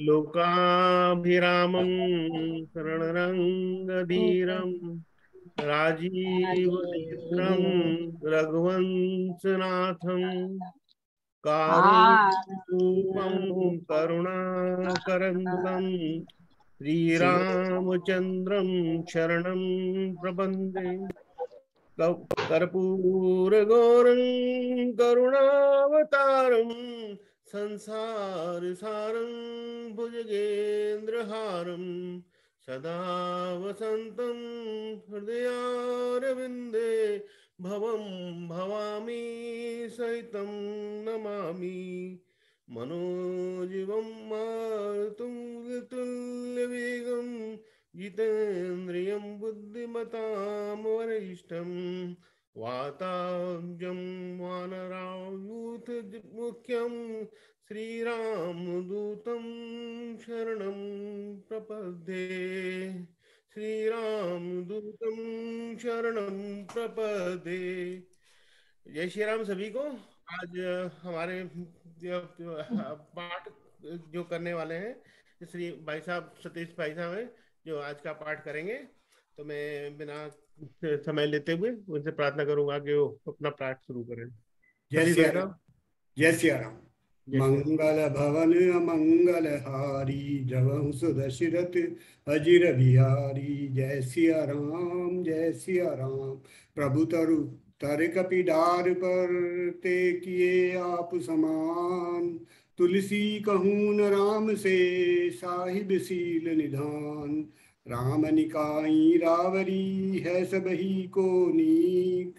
लोकाभिरामं शरणरङ्गधीरं राजीवनेत्रं रघुवंशनाथं कारुण्यरूपं करुणाकरन्दं श्रीरामचन्द्रं शरणं प्रपद्ये। कर्पूरगौरं करुणावतारं संसारसारं भुजगेन्द्रहारं सदा वसन्तं हृदयारविन्दे भवं भवामि सहितं नमामि। मनोजीवं मारुतुल्यवेगं जितेन्द्रियं बुद्धिमतां वरिष्ठं वाताब्जं वानरायूथ मुख्यं श्रीरामदूतं शरणं प्रपद्ये। श्रीरामदूतं शरणं प्रपद्ये। जय श्री राम सभी को। आज हमारे पाठ जो करने वाले हैं श्री भाई साहब सतीश भाई साहब हैं जो आज का पाठ करेंगे। तो मैं बिना समय लेते हुए उनसे प्रार्थना करूंगा कि वो अपना पाठ शुरू करें। जय सतीश श्री भाई राम। साहब। जय श्री राम। जय श्री राम। मंगल भवन अमंगल हारी जवहु सुदशरथ अजिर बिहारी। जय सिया राम जय सिया राम। प्रभु तरु तर कपिडार पर ते किए आप समान। तुलसी कहून राम से साहिब सील निधान। राम निकाई रावरी है सबही को नीक।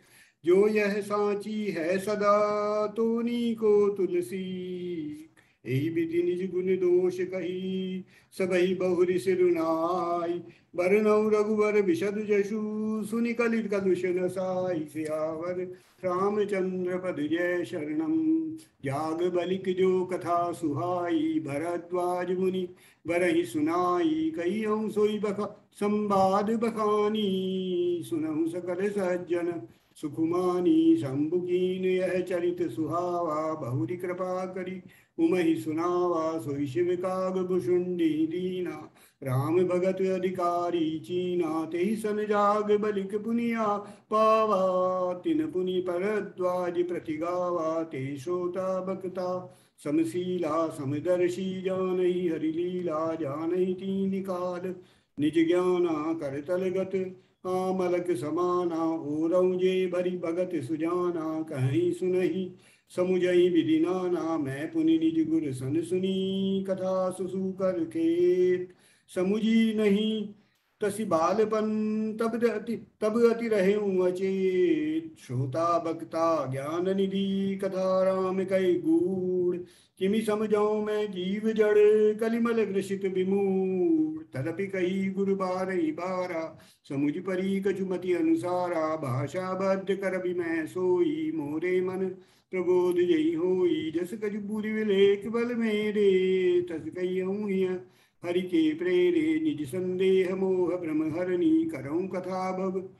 जो यह सांची है सदा तोनी को तुलसी। यही विधि निज गुण दोष कही सबही बहुरी सिरुनाई। बरनऊ रघुवर विशद जसु सुनि कलित कलुष नसाई। सियावर रामचंद्र पद जय शरणम। जाग बलिक जो कथा सुहाई भरद्वाज मुनि बरहि सुनाई। कई सोई बखा संवाद बखानी सुनहु सकल सज्जन सुकुमानी। शंभुकीन यह चरित सुहावा बहुरी कृपा करी उमहि सुनावा। सोई शिव काग भुषुंडी दीना राम भगत अधिकारी चीना। तेहि सन जाग बलिक पुनिया पावा तिन पुनि परद्वाज प्रतिगावा। ते श्रोता बक्ता समशीला समदर्शी जानहि हरिलीला। जानहि तीन काल निज ज्ञाना करतल गत आमलक समाना। ओरऊ जे भरी भगत सुजाना कहीं सुनहि समुझई विधि नाना। मैं पुनि निज गुर सन सुनी कथा सुसु कर खेत। समुझी नहीं तसी बालपन तब अति रहे अचेत। श्रोता बक्ता ज्ञान निधि कथा राम कई गूढ़। किमि समझाऊं मैं जीव जड़ कलिमल ग्रसित विमूढ़। तदपि कही गुरु बारहि बारा समुझ परी कछुमति अनुसारा। भाषा बद्ध कर भी मैं सोई मोरे मन प्रबोध यही होई। जस कछु पूरी विलेख बल मेरे तस कहियऊं हरि के प्रेरे। निज संदेह मोह भ्रम हरणी करऊं कथा भव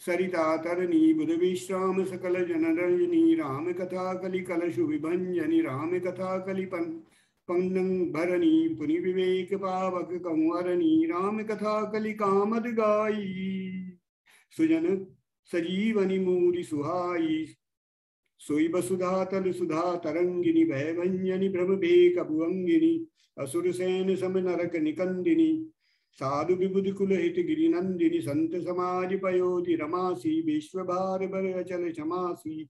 सरिता तरणी। बुध विश्राम सकल जन रंजनी राम कथा कलि कलशु विभंजनी। राम कथा कलि पंग भरणी पुनि विवेक पावक कंवरणी। राम कथा कलि कामद गाई सुजन सजीवनी मूरि सुहाई। सोई बसुधा तल सुधा तरंगिनी भयभंजनी भ्रम भेक भुअंगिनी। असुर सेन सम नरक निकंदिनी साधु विबुध कुल हित गिरि नंदिनी। संत समाज पयोधि रमासी विश्व भार बर अचल क्षमासी।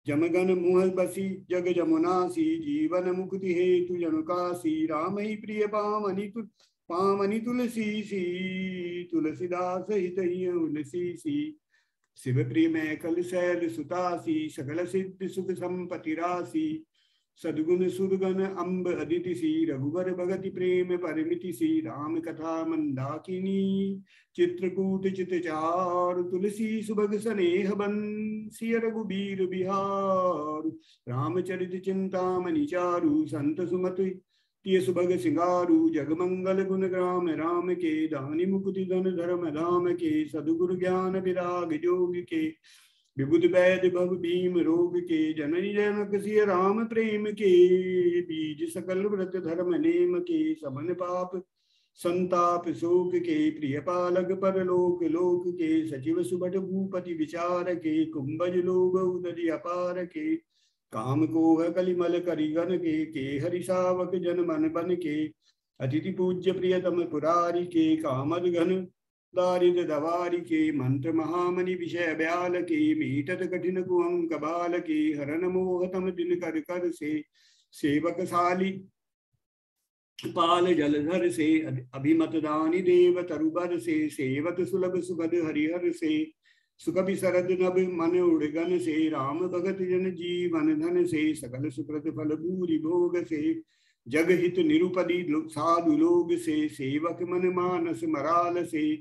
जमगन मुह बसी जग जमुनासी जीवन मुक्ति हेतु जनुकासी। राम ही प्रिय पामनि तुलसी सी तुलसीदास हित उलसी सी। शिव प्रिय मैकल शैल सुतासी सकल सिद्ध सुख संपति राशि। सद्गुण सुरगन अम्ब अदिति सी रघुवर भगति प्रेम परिमिति सी। राम कथा मंदाकिनी चित्रकूट चित चार तुलसी सुभग स्नेह बन सिय रघुबीर बिहार। रामचरित चिंतामणि चारु संत सुमति तिय सुभग सिंगारू। जगमंगल गुण ग्राम राम के दानि मुकुति धन धर्म धाम के। सदगुरु ज्ञान विराग जोग के विबुध वैद्य भव भीम रोग के, जननी जनक सिय राम प्रेम के, बीज सकल व्रत धर्म नेम के, समन पाप संताप शोक के, प्रिय पालक परलोक लोक के, सचिव सुबट भूपति विचार के, कुंभज लोग उदरी अपार के, काम को कलिमल करिगन के हरि सावक जन मन बन के, अतिथि पूज्य प्रियतम पुरारी के, कामद घन दारिद दवारी के, मंत्र महामणि विषय ब्याल के, मीटत कठिन कुअंक बाल के, हरन मोहतम दिन कर कर से, सेवक साली पाल जलधर से, अभिमत दानी देव तरुबर से, सेवक सुलभ सुभद हरिहर से, सुकवि शरद नभ मन उड़गन से, राम भगत जन जीवन धन से, सकल सुकृत फल भूरि भोग से, जग हित निरुपदी साधु लोग से, सेवक मन मानस मराल से,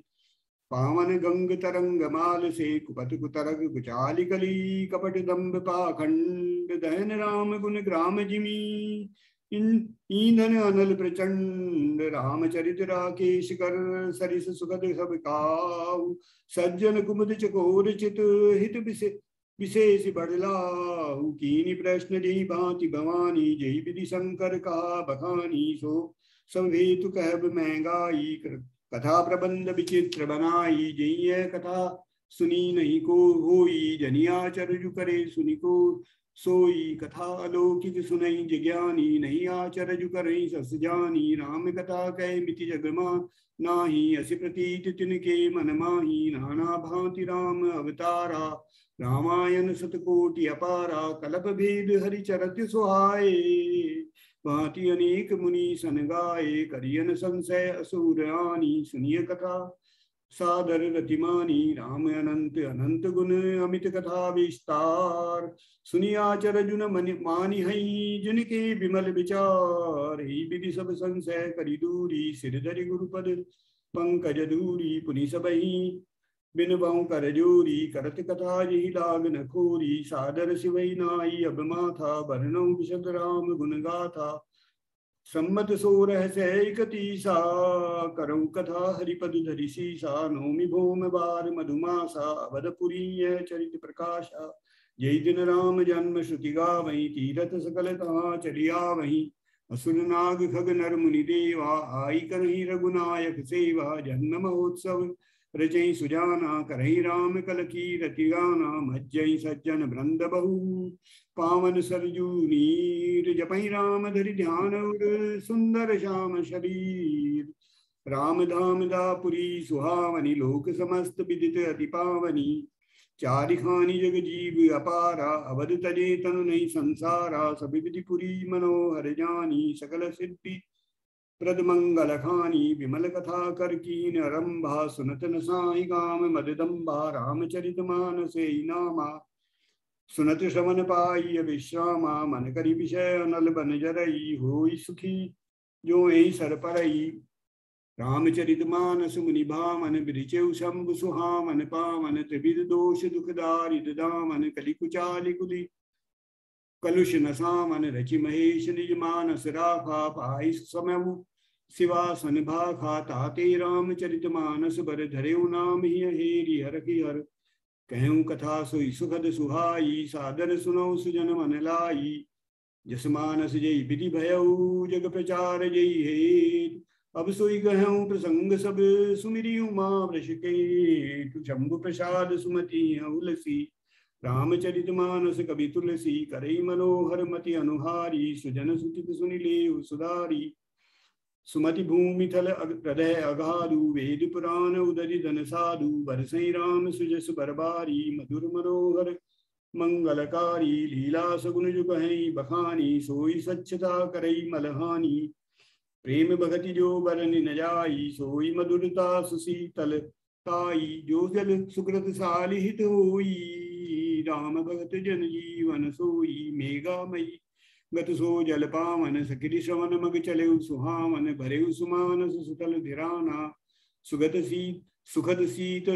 पावन गंग तरंग माल से, कुपत कुतरग कुचाली कली, कपट दम्भ पाखंड दहन राम गुण ग्राम जिमी, ईंधन अनल प्रचंड, रामचरित राकेश कर सरिस सुखद सब काऊ, सज्जन कुमुद चकोर चित हित विशेष बड़लाऊ, कीनी प्रश्न जय भांति भवानी, जय विधि शंकर का बखानी, सो सब हेतु कहब महंगाई, कथा प्रबंध विचित्र बनाई, जय कथा सुनी नहीं को होई, जनिया चरजु करे सुनी को सोई, कथा अलौकिक सुनई जिज्ञानी, नहीं आचरजु करई सस जानी, राम कथा कह मिति जगमा नाही, असी प्रतीत तिनके मन माही, नाना भांति राम अवतारा, रामायण सतकोटि अपारा, कलप भेद हरि चरत सुहाए, भांति अनेक मुनि सन गाए, करियन संशय असुर आनी, सुनिय कथा सादर रतिमानी, राम अनंत अनंत गुण अमित कथा विस्तार, सुनिया चरजुन मानि हई, जिनके विमल विचार, ही विधि सब संशय करि दूरी, सिर धरि गुरुपद पंकज दूरी, पुनि सबहि बिन बहु कर जोरी, करत कथा यही लाग न खोरी, सादर सिवई नाई अब माथा, बरनौ विशद राम गुण गाथा, सम्मत 1631 करऊ कथा हरिपद धरि सीसा, नौमि भौम बार मधुमासा, अवधपुरी चरित प्रकाशा, जय दिन राम जन्म श्रुति गावहीं, तीरथ सकल तहाँ चलिया वहीं, असुर नाग खग नर मुनि देवा, आई करही रघुनायक सेवा, जन्म महोत्सव रचई सुजाना, करही राम कल की रति गाना, मज्जई सज्जन वृंद बहु, पावन सरजू नीर, जपई राम धरि ध्यान उर, सुंदर श्याम शरीर, राम धाम दापुरी सुहावनी, लोक समस्त विदित अति पावनी, चारिखानी जग जीव अपारा, अवध तजे तनु नहीं संसारा, सभी विधि पुरी मनोहर जानी, सकल सिद्धि प्रद मंगल खानी, विमल कथा कर कीन रंभा, सुनत न साई गाम मददम्बा, रामचरित मानसे नामा, सुनत श्रवण पाई विश्रामा, मन करि विषय अनल बन जरई, होई सुखी जो ऐ सर परई, रामचरित मानस मुनि भामन, बिरिचेउ शंभु सुहामन पावन, त्रिविध दोष दुख दारिद दामन, कलि कुचालि कुली कलुष नसामन, रचि महेश निज मानस राखा, पाई समयु शिवासन भाखा, ताते रामचरित मानस बर, धरेउ नाम ही हेरि हर की हर, कहूँ कथा सोई सुखद सुहाई, सादर सुनौ सुजन मन लाई, जस मानस जय विधि भयऊ, जग प्रचार जय हेत, अब सोई कहूँ प्रसंग सब, सुमिरि उमा वृष के, शंभु प्रसाद सुमति उलसी, रामचरित मानस कवि तुलसी, करई मनोहर मति अनुहारी, सुजन सुचित सुनि लेउ सुधारी, सुमति भूमि थल हृदय अगाधु, वेद पुराण उदरि धन साधु, बरसई राम सुजस बरबारी, मधुर मनोहर मंगलकारी, लीला सगुन जो कहीं बखानी, सोई स्वच्छता करई मलहानी, प्रेम भगति जो बरनि न जाई, सोई मधुरता सुशीतल ताई, जो जल सुकृत सालिहित होई, राम भगत जन जीवन सोई, मेघामयी गत सो जल पावन, सकिरि श्रवण मग चले सुहावन, भरे सुमानस सुतल धिराना, सुखद शीत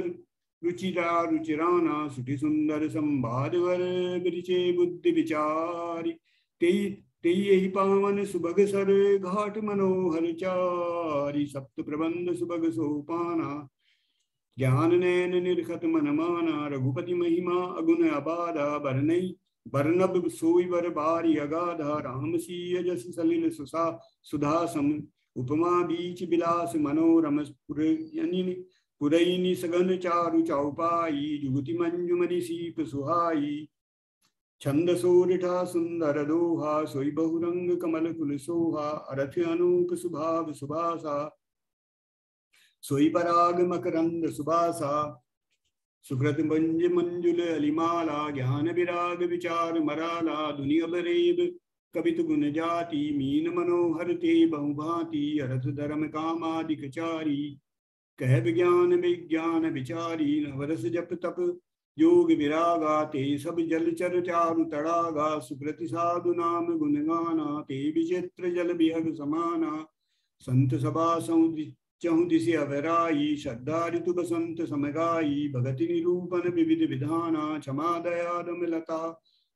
रुचिरा रुचिराना, सुठि सुंदर संवाद वर, बिरिचे बुद्धि विचारी, तेहि पावन सुभग सर, घाट मनोहर चारी, सप्त प्रबंध सुभग सोपाना, ज्ञान नैन निरखत मन माना, रघुपति महिमा अगुण अबाधा, बरनई बरनब सोई बर बारी अगाधा, राम सीय जस सलिल सुसा सुधा सम, उपमा बीच बिलास मनोरम, पुरैनी सघन चारु चौपाई, जुगति मंजुमणि सीप सुहाई, छंद सोरिठा सुंदर दोहा, सोई बहुरंग कमल कुल सोहा, अरथ अनूप सुभाव सुभासा, सोई पराग मकरंद सुबासा, सुकृत मंज मंजुल अलिमाला, ज्ञान विराग विचार मराला, दुनिया बरेब कवित गुण जाति, मीन मनोहर ते बहुभांति, अरथ धर्म कामादिक चारी, कह विज्ञान विज्ञान विचारी, नवरस जप तप योग विरागा, ते सब जलचर चारु तड़ागा, सुकृति साधु नाम गुण गाना, ते विचित्र जल बिहग समाना, संत सभा चहु दिशि अवराई, श्रद्धा ऋतु बसंत समगाई, भगति निरूपण विविध विधाना, क्षमा दया दम लता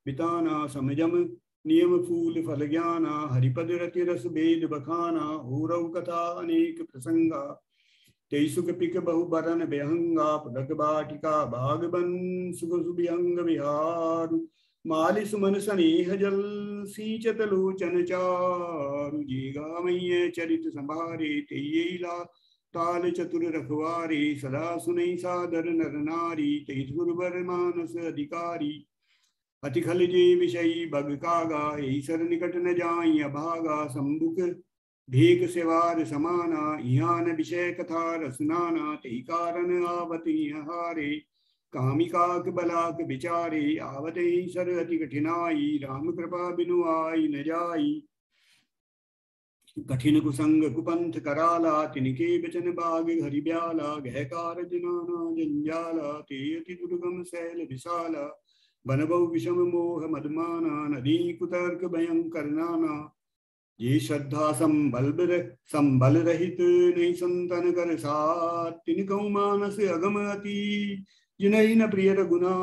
बिताना, समजम नियम फूल फल ज्ञाना, हरिपद रति रस भेद बखाना, औरव कथा अनेक प्रसंगा, तेसुक पिक बहु बरन बेहंगा, पदक बाटिका बाग बन सुख सुबिहंग विहार, मालि सुमन स्नेह जल सींचत लोचन चारु, जीगा मैय चरित संभारे, तेयला ताल चतुर रखवारे, सदा सुनई सादर नर नारी, तेज गुरुबर मानस अधिकारी, अति खल जे विषयी बग कागा, ईसर निकट न जाई अभागा, संबुक भेक सेवार समाना, इहान विषय कथा रसनाना, ते कारण आवत हारे, कामिकाक बलाक विचारे, आवत सर अति कठिनाई, राम कृपा बिनु आई न जाई, कठिन कुसंग कुपंथ कराला, तिनके बचन बाग हरि ब्याला, गह कारज नाना जंजाला, ते अति दुर्गम शैल विशाला, बन बहु विषम मोह मदमाना, नदी कुतर्क भयंकर नाना, ये श्रद्धा संबल रहित नहीं संतन कर साथ, तिनकहु मानस अगम अति, जिनहि न प्रिय रघुना,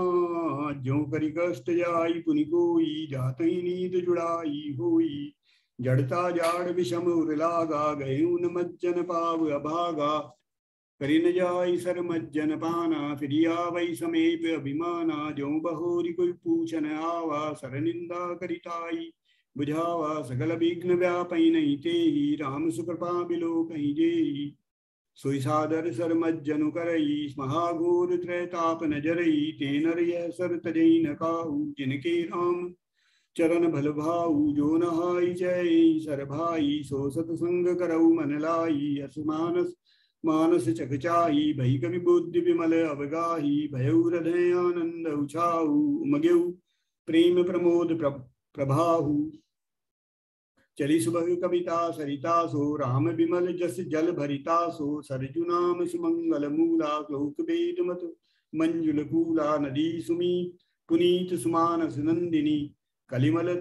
ज्यों करि कष्ट जाई पुनि कोई, जात ही नींद जुड़ाई होई, जड़ता जाड़ विषम उर लागा, गयु न मज्जन पाव अभागा, करि न जाई सर मज्जन पाना, फिर आवै समीप अभिमाना, ज्यों बहोरी कोई पूछन आवा, सर निंदा करिताई बुझावा, सकल विघ्न व्यापई नहीं ते ही, राम सुकृपा बिलो कहीं जेही, सोई सादर सर मज्जनु करई, महाघोर त्रैताप नजरई, ते नर यह सर तजई न काहू, जिनके राम चरण भल भाऊ, जो नहाई जय सर भाई, सो सतसंग करऊ मन लाई, अस मानस मानस चकचाई, भई कवि बुद्धि विमल अवगाही, भयउ हृदय आनंद उछाऊ, उमगेऊ प्रेम प्रमोद प्रभाहु, चली सुबह कविता सरिता सो, राम विमल जस जल भरिता सो, सरजु नाम सुमंगल मूला, श्लोक वेद मत मंजुल कूला, नदी सुमी पुनीत सुमानस नंदिनी, कलिमल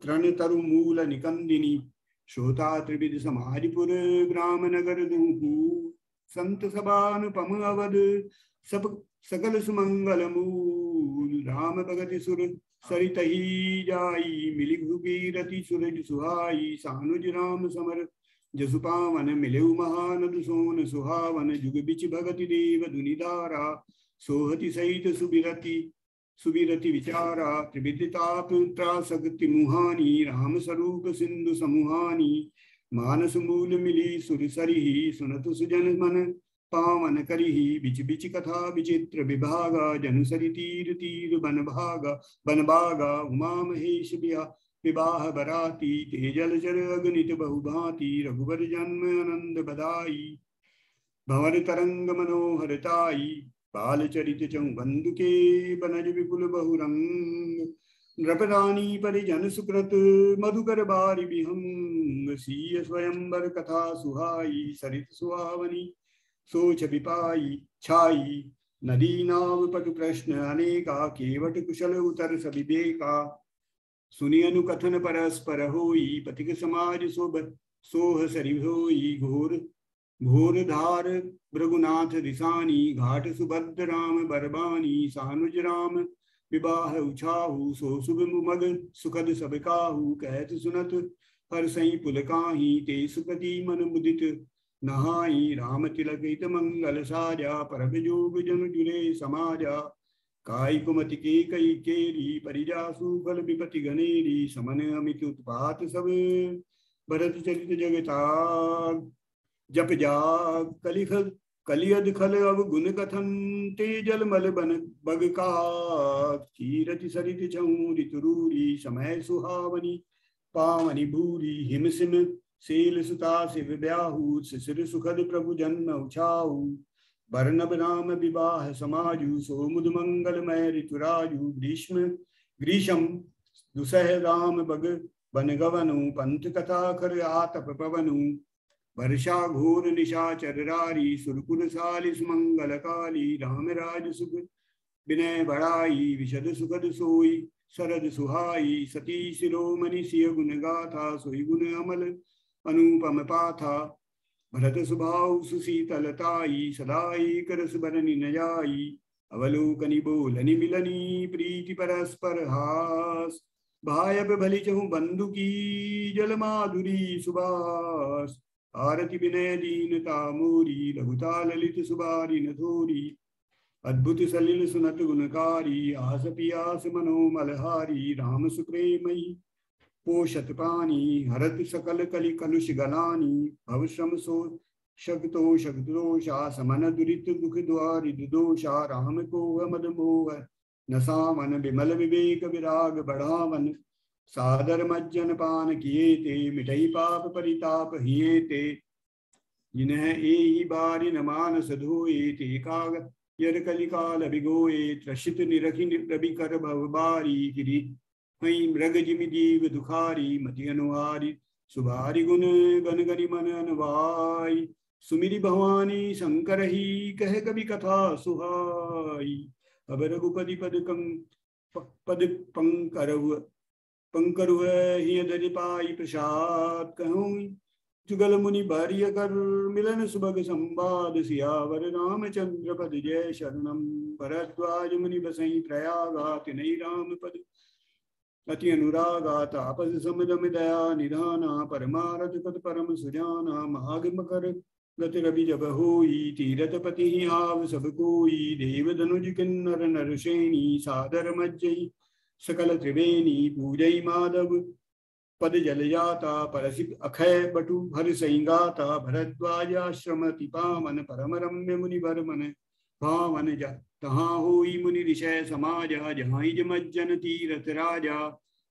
तृण तरु मूल निकंदिनी, श्रोता त्रिविध समाधिपुर ग्राम नगर दूहू, संत सभानुपम अवध सब सकल सुमंगल मूल, राम भगति सुर सरित ही जाई, मिली भूगीरति सूरज सुहाई, सानुज राम समर जसु पावन, मिलेउ महानद सोन सुहावन, जुग बिच भगति देव धुनिधारा, सोहति सहित सुबिरति विचारा, त्रिविदिताप त्रासक्ति मुहानी, राम स्वरूप सिंधु समुहानी, मानस मूल मिली सुर सरिही, सुनतु सुजन मन पावन करिही, बिच बिच कथा विचित्र विभागा, जनुसरि तीर तीर बन बागा, उमा महेश विवाह बराती, तेजल जल अगणित बहुभांति, रघुवर जन्म आनंद बदाई, भंवर तरंग मनोहरताई, बाल चरित चहु बंधु के, बनज विपुल बहुरंग, नृपदानी परिजन सुकृत, मधुकर बारि विहंग, सीय स्वयंवर कथा सुहाई, सरित सुहावनी सोच विपाई छाई, नदी नाव पटु प्रश्न अनेका, केवट कुशल उतर सविवेका, सुनि अनुकथन परस्पर होई, पथिक समाज सोह सरि होई, घोर धार भृगुनाथ दिसानी, घाट सुभद्र राम बरबानी, सानुज राम विवाह उछाहू, सो शुभ मग सुखद सब काहू, कहत सुनत हर सई पुलकाही, ते सुपति मन मुदित नहाई राम तिलक हित मंगल साजा, परम जोग जन जुरे समाजा। काई कुमति के कई केरी, परिजासु फल विपति गनेरी। समन अमित उत्पात सब, भरत चरित जगता जप जाग। कलियद खल अवगुण कथन, ते जल मल बन बग का। चीरति सरित छऊ ऋतुरूरी, समय सुहावनी पावनी भूरी। हिम सिम शील सुता शिव ब्याहू, शिशिर सुखद प्रभु जन्म उछाऊ। बरनब राम विवाह समाजु, सोमुद मंगलमय ऋतुराजु। ग्रीष्म दुसह राम बग बन गवनु, पंथ कथा कर आतप पवनु। वर्षा घोर निशाचर रारी, सुरकुल सालिस मंगल काली। राम राज सुख विनय बढ़ाई, विशद सुखद सोई शरद सुहाई। सती शिरोमणि सिय गुण गाथा, सोई गुण अमल अनुपम पाथा। भरत सुभाव सुशीतलताई, सदाई करस बरनि न जाई। अवलोकनि बोलनि मिलनी, प्रीति परस्पर हास। भायब भली चहु बंधु की, जल माधुरी सुबास। आरति विनय दीनता मोरी, रघुता ललित सुबारी न थोरी। अद्भुत सलिल सुनत गुणकारी, आस पियास मनोमलहारी। राम सुप्रेमयी पोषत पानी, हरत सकल कलि कलुष गलानी। भव श्रम सो शक्तो शक्दोषा, समन दुरित दुख द्वारि दुदोषा। राम को मद मोह नसावन, विमल विवेक विराग बढ़ावन। सादर मज्जन पान किए ते, मिटई पाप परिताप हिए ते। जिन्ह एहि बारि न मानस धोए, ते काग यर कलिकाल बिगोए। त्रसित निरखि रवि कर भव बारी, गिरि हई मृग जिमि जीव दुखारी। मति अनुहारी सुभारी गुण, गण गनि मन अनुवाई। सुमिरि भवानी शंकर ही, कह कवि कथा सुहाई। अब रघुपति पद पंकरु हिय धरि पाई प्रसाद। कहूँ जुगल मुनि भार्य कर, मिलन सुभग संवाद। सियावर रामचंद्र पद जय शरणम, भरद्वाज मुनि बसई प्रयागा। तिनहि राम पद अति अनुरागा, तापस समदम दया निधाना। परमारथ पद परम सुजाना, माघ मकर गति रवि जब होई। तीरथ पति ही आव सब कोई, देव धनुज किन्नर नर श्रेणी। सादर मज्जई सकल त्रिवेणी, पूजई माधव पद जल जाता। परसित अखय बटु हर सैंगाता। भरद्वाज आश्रमति पावन, परम रम्य मुनि वर मन भावन। तहाँ होई मुनि ऋषय समाजा, जहाँ मज्जन तीरथ राजा।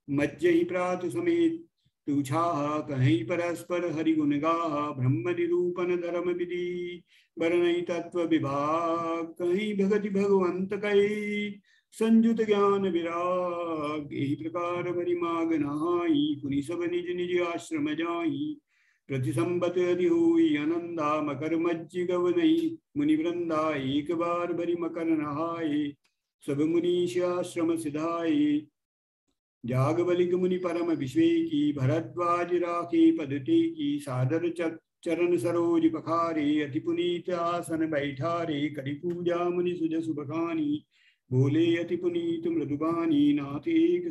मज्जहि प्रात समेत तुछाहा, कहीं परस्पर हरि गुण गाहा। ब्रह्म निरूपण धर्म विधि, बरनई तत्व विभाग। कहीं भगति भगवंत कई, संयुत ज्ञान विराग। यही प्रकार भरी माग नहाई, पुनि सब निज निज आश्रम जाई। प्रति संबत अधि हुई आनंदा, मकर मज्जि गवनई मुनि वृंदा। एक बार भरी मकर नहाए, सब मुनीश आश्रम सिधाए। जाग बलिक मुनि परम विश्वेकी, भरद्वाज राखे पद टेकी। सादर चरण सरोज पखारे, अति पुनीत आसन बैठारे। करि पूजा मुनि सुज सुबखानी, बोले अति पुनीत मृदुबानी। नाथ एक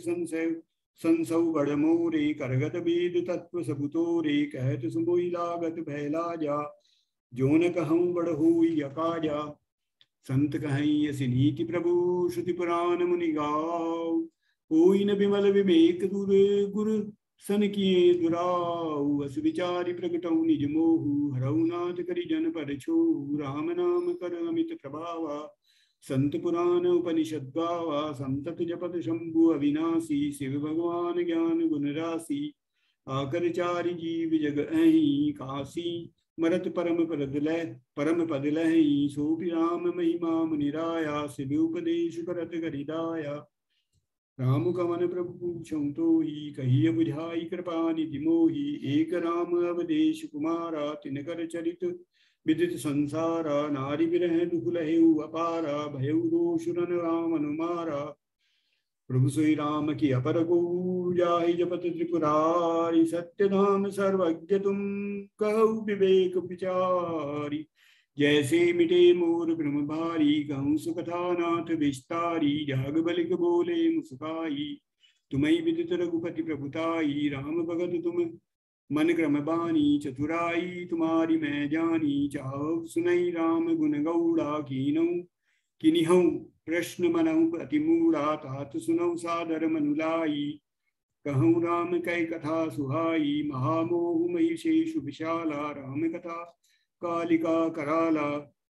संसौ बड़ मोरे, करगत वेद तत्व सबुतोरे। कहत सुमोई लागत भय लाजा, जो न कहूँ बड़ हुई अकाजा। संत कहीं असी नीति प्रभु, श्रुति पुराण मुनि गाओ। कोई न विमल विवेक दूर, गुरु सन किए दुराऊ। अस विचारि प्रगटऊ निज मोहु, हरऊ नाथ करि जन पर छोहु। राम नाम कर अमित प्रभावा, संत पुराण उपनिषद गावा। संतत जपत शंभु अविनाशी, शिव भगवान ज्ञान गुण राशि। आकर चारि जीव जग अहि, काशी मरत परम पद लहि। सोपि राम महिमा मुनिराया, शिव उपदेश करत गरिदाया। राम कवन प्रभु पूछऊँ तोहि, कहिय बुझाई कृपा निधि मोहि। एक राम अवदेश कुमारा, तिनकर चरित विदित संसारा। नारी विरह दुख लहेउ अपारा, भयउ दोषुरन राम अनुमारा। प्रभु सोई राम की अपर को, जाहि जपत त्रिपुरारी। सत्य धाम सर्वज्ञ तुम, कहु विवेक विचारी। जैसे मिटे मोर ब्रह्म भारी, कहूँ सुकथा नाथ विस्तारी। जाग बलिक बोले मुस्काई, तुम्हें विदित रघुपति प्रभुताई। राम भगत तुम मन क्रम बानी चतुराई तुम्हारी मैं जानी, चाहो सुनई राम गुण गौड़ा कीनऊ किनिहऊ प्रश्न मनऊ प्रतिमूढ़ा, तात सुनऊ सादर मनुलाई। कहूँ राम कै कथा सुहाई, महामोह महिषेषु विशाला, राम कथा कालिका कराला।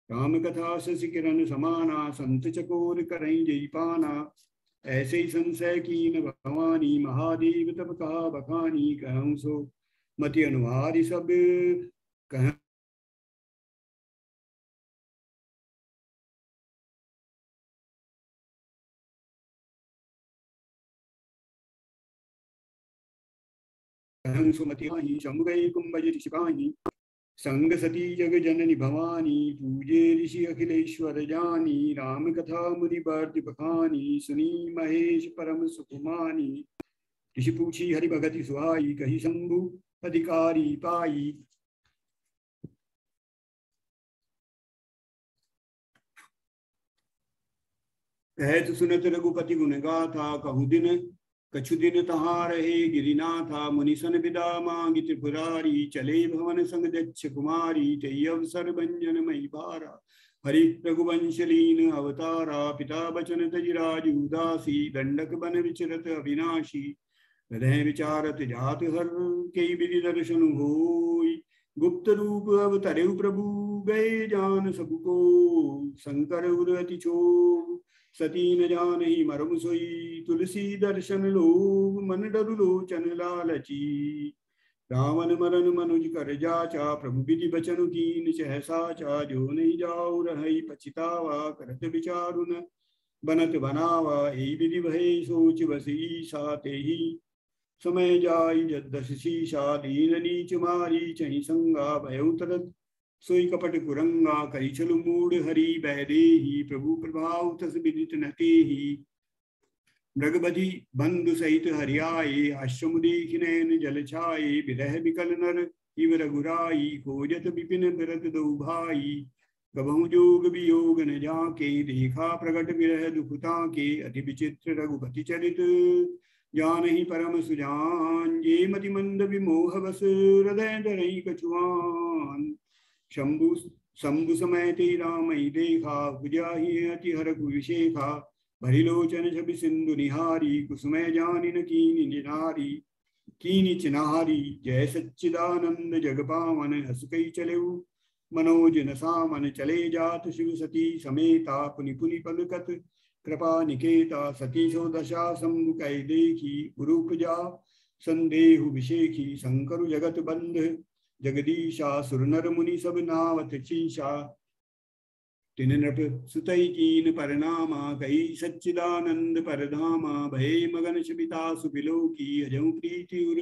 राम कथा शशि किरण समाना, संत चकोर करई जई पाना। ऐसे ही संशय कीन भवानी, महादेव तब कहा बखानी। कहूँ सो मति अनुहारी सब कह सुमति शंभुगई कुंभज ऋषिपाही। संग सती जग जननी भवानी, पूजे ऋषि अखिलेश्वर जानी। राम कथा मुनि बर्ति बखानी, सुनी महेश परम सुकुमानी। ऋषि पूछी हरि भगति सुहाई, कही शंभु अधिकारी पाई। कहत सुनत रघुपति गुण गाथा, कहु दिन कछु दिन तहाँ रहे गिरिनाथा। मुनिसन विदा मांगी त्रिपुरारी, चले भवन संग दक्ष कुमारी। तई अवसर भंजन मई बारा, हरि रघुवंश लीन अवतारा। पिता बचन तज राज उदासी, दंडक बन विचरत अविनाशी। हृदय विचारत जात हर, कई विधि दर्शन होई। गुप्त रूप अवतरे प्रभु, गए जान सबको। शंकर उर अति क्षोभ, सती न जानहि मर्म सोई। तुलसी दर्शन लोभ, मन डरु लोचन लालची। रावण मरन मनुज कर जाचा, प्रभु विधि बचन कीन चह साचा। जो नहीं जाऊ रही पछितावा, करत विचारु न बनत बनावा। यही विधि भय सोच बसी साते ही, समय जाई जदस शीशा। दीन नीच मारी चही संगा, भयउ तरत सोई कपट कुरंगा। करी छलु मूड हरि बैदेही, प्रभु प्रभाव तस विदित नते ही। मृगबधि बंधु सहित हरियाए, आश्रम देखि नैन जल छाए। विरह विकल नर इव रघुराई, खोजत विपिन भरत दो भाई। गबहु जोग वियोग न जाके, देखा प्रगट विरह दुखता के। अति विचित्र रघुपति चरित, जानहि परम सुजान। ये मति मंद विमोह बस, हृदय धरई कछुआन। शंभु शंभु समय ते राम ही देखा, पुजाहि अति हरखु विशेखा। भरिलोचन छवि सिंधु निहारी, कुसुमय जानि न कीनि निनारी। कीनि चिनारी जय सच्चिदानंद जग पावन, हस कई चलेउ मनोज न सामन। चले जात शिव सती समेता, पुनि पुनि पलकत कृपा निकेता। सती सो दशा शंभु कै देखी, गुरुपजा संदेहु विशेखी। शंकर जगत बंध जगदीशा, सुर नर मुनि सब नावत शीशा। तिन नृप सुतई कीन परनामा, कई सच्चिदानंद परधामा। भय मगन शिविता सुबिलो की, अजहु प्रीति उर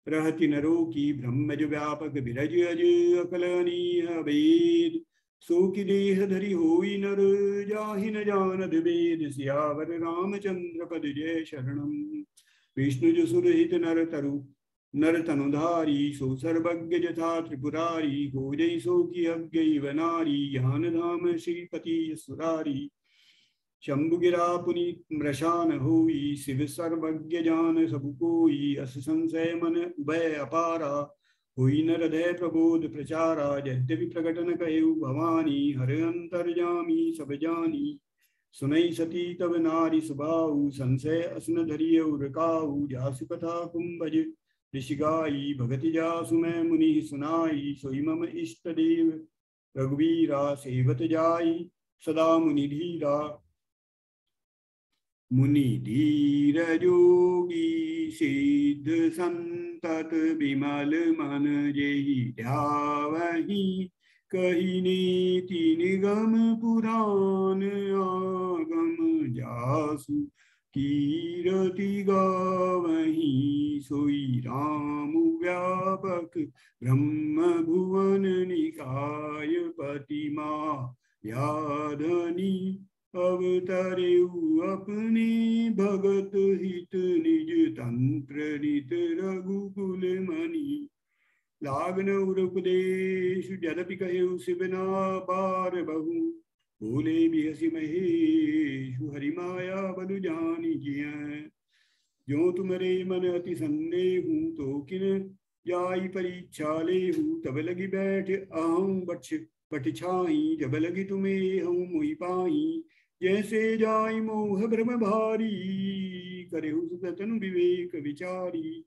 रहति नरो की। ब्रह्मज व्यापक बिरज अज, अकलनीय अभेद। सो की देह धरि होई नर, जाहि न जानत वेद। सियावर रामचंद्र पद जय शरणम, विष्णु जसुर हित नर तरु नर तनुधारी। सो सर्वज्ञ जथा त्रिपुरारी, हो जय सो की अज्ञ वनारी। ज्ञान धाम श्रीपति सुरारी, शंभु गिरा पुनीत मृषान होई। शिव सर्वज्ञ जान सब कोई, अस संशय मन उभय अपारा। हुई न हृदय प्रबोध प्रचारा, यद्यपि प्रकटन कहु भवानी। हर अंतर्जामी सब जानी, सुनई सती तब नारी सुबाऊ। संशय असन धरिय उरकाऊ, जासु कथा कुंभज ऋषि गाई। भगति जासु मैं मुनि सुनाई, सोई मम इष्ट देव रघुवीरा। सेवत जाई सदा मुनि धीरा, मुनि धीर जोगी। सिद्ध संतत विमल मन, जेहि ध्यावहि कही नीति निगम पुराण। आगम जासु कीरति गावहि, सोई राम व्यापक ब्रह्म भुवन निकाय। पतिमा यादनी अवतरेउ अपने, भगत हित निज तंत्र नित रघुकुल मणि। लागन उर उपदेश जदपि कहु शिवना पार बहु। बोले बिहसि महेशु, हरि माया बलु जानि जिय। जो तुमरे मन अति संदेहु, तो किन जाई परीक्षा लेहू, तब लगी बैठ अहम बक्ष पट छाई, जब लगी तुम्हें हम मुई पाई, जैसे जाई मोह भ्रम भारी, करे सुतन विवेक विचारी,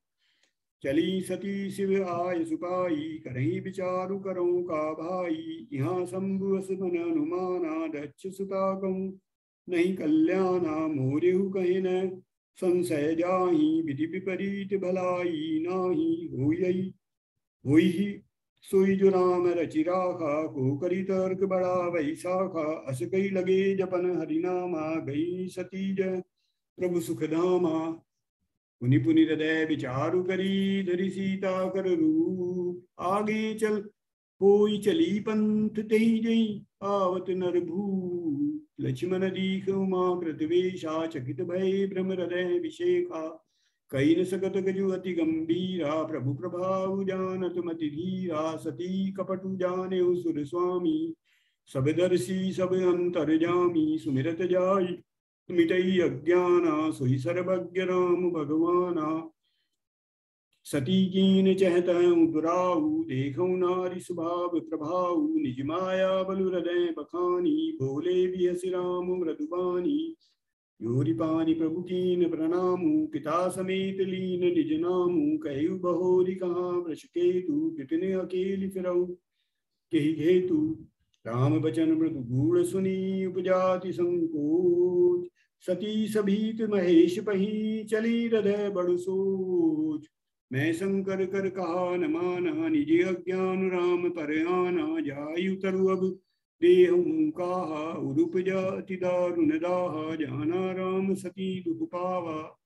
चली सती शिव आय सुपाई, करही विचारु करो का भाई, यहाँ शंभु अस मन अनुमाना, दक्ष सुता कहूँ नहीं कल्याणा, मोरेहु कहे न संशय जाही, विधि विपरीत भलाई नाही, होई सोई जो राम रचि राखा, को करी तर्क बड़ा वही शाखा, अस कई लगे जपन हरिनामा, गई सती जय प्रभु सुख धामा, पुनि पुनि हृदय विचारु करी, धरि सीता कर रूप, आगे चल होई चली पंथ तेहि जई, आवत नर भूप, लक्ष्मण दीख उमा कृतवेशा, चकित भय भ्रम हृदय विशेखा, कई न सकत गजु अति गंभीरा, प्रभु प्रभाव जानत मति धीरा, सती कपटु जाने सुर स्वामी, सब दर्शी सब अंतर्जामी, सुमिरत जाई मिटई अज्ञाना, सोई सर्वज्ञ राम भगवाना, सती कीन चहत दुराऊ, देखौ नारी स्वभाव प्रभाऊ, निज माया बलु हृदय बखानी, बोले बिहसि राम मृदुबानी, योरि पानी प्रभु कीन प्रणामु, पिता समेत लीन निज नामु, कहु बहोरी कहाँ वृष केतु, कितने अकेली फिरऊ केहि हेतु, राम बचन मृदु गूढ़ सुनी, उपजाति संकोच, सती सभीत महेश पही, चली हृदय बड़ु सोच, मैं शंकर कर कहा न माना, निज अज्ञान राम पर आना, जायु तरु अब देहु कहा, उरुप जाति दारुण दाहा, जाना राम सती दुख पावा,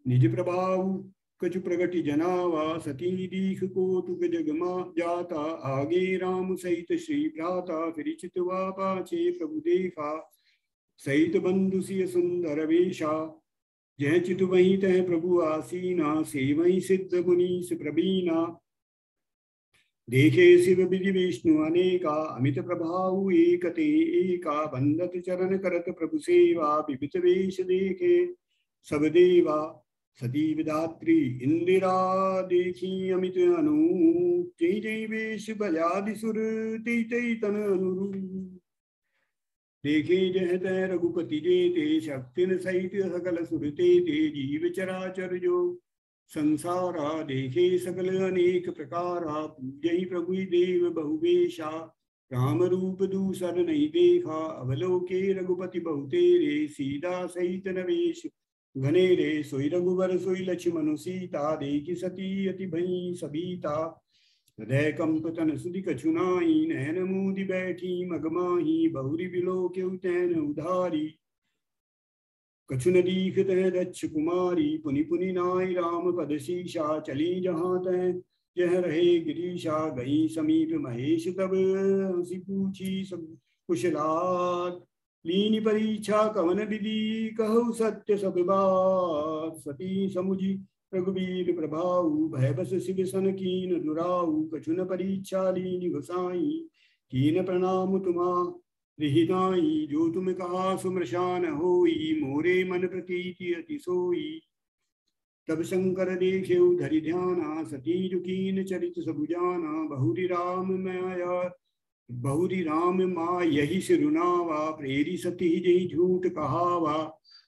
निज प्रभाव कछु प्रगति जनावा, सती दीख को तुक जगमा जाता, आगे राम सहित श्री भ्राता, फिर चितवा पाछे प्रभु देखा, सहित बंधु सिय सुंदर वेशा, जह चित वही तह प्रभु आसीना, से वही सिद्ध मुनीस प्रवीणा, देखे शिव विधि विष्णु अनेका, अमित प्रभाव एक ते एका, बंदत चरण करत प्रभु सेवा, विविध वेश देखे सब देवा, सती विधात्री इंदिरा देखी अमित अनूप, जय जय वेश बजादि सुर, तै तै तन अनुरूप, देखे जह तह रघुपति जेते, शक्ति सहित सकल सुर तेते, जीव चराचर जो संसारा, देखे सकल अनेक प्रकारा, पूजहि प्रभु देव बहुवेशा, राम रूप दूसर नहीं देखा, अवलोके रघुपति बहुतेरे, सीता सहित नवेश घनेरे, सोई रघुवर सोई लक्ष्मण सीता, देखी सती अति भई सबीता, हृदय कंप तन सुधि कछु नाई, नैन मूदि बैठी मगमाही, बहुरी बिलोके तैन उधारी, कछु न दीख तह दक्ष कुमारी, पुनि पुनि नाई राम पद शीशा, चली जहाँ तह जह रहे गिरीशा, गई समीप महेश तब हंसी पूछी सब कुशलात, लीनी परीक्षा कवन विधि, कहु सत्य सब बात, सती समुझी रघुबीर प्रभाऊ, भय बस शिव सन कीन दुराऊ, कछु न परीक्षा लीनी गोसाई, कीन प्रणाम तुमा रिहिनाई, जो तुम कहा सुमृशान होई, मोरे मन प्रतीति अति सोई, तब शंकर देखे धरि ध्याना, सती जुकीन चरित सब जाना, बहुरी राम माँ यही सिरुनावा, प्रेरी सती जही झूठ कहावा,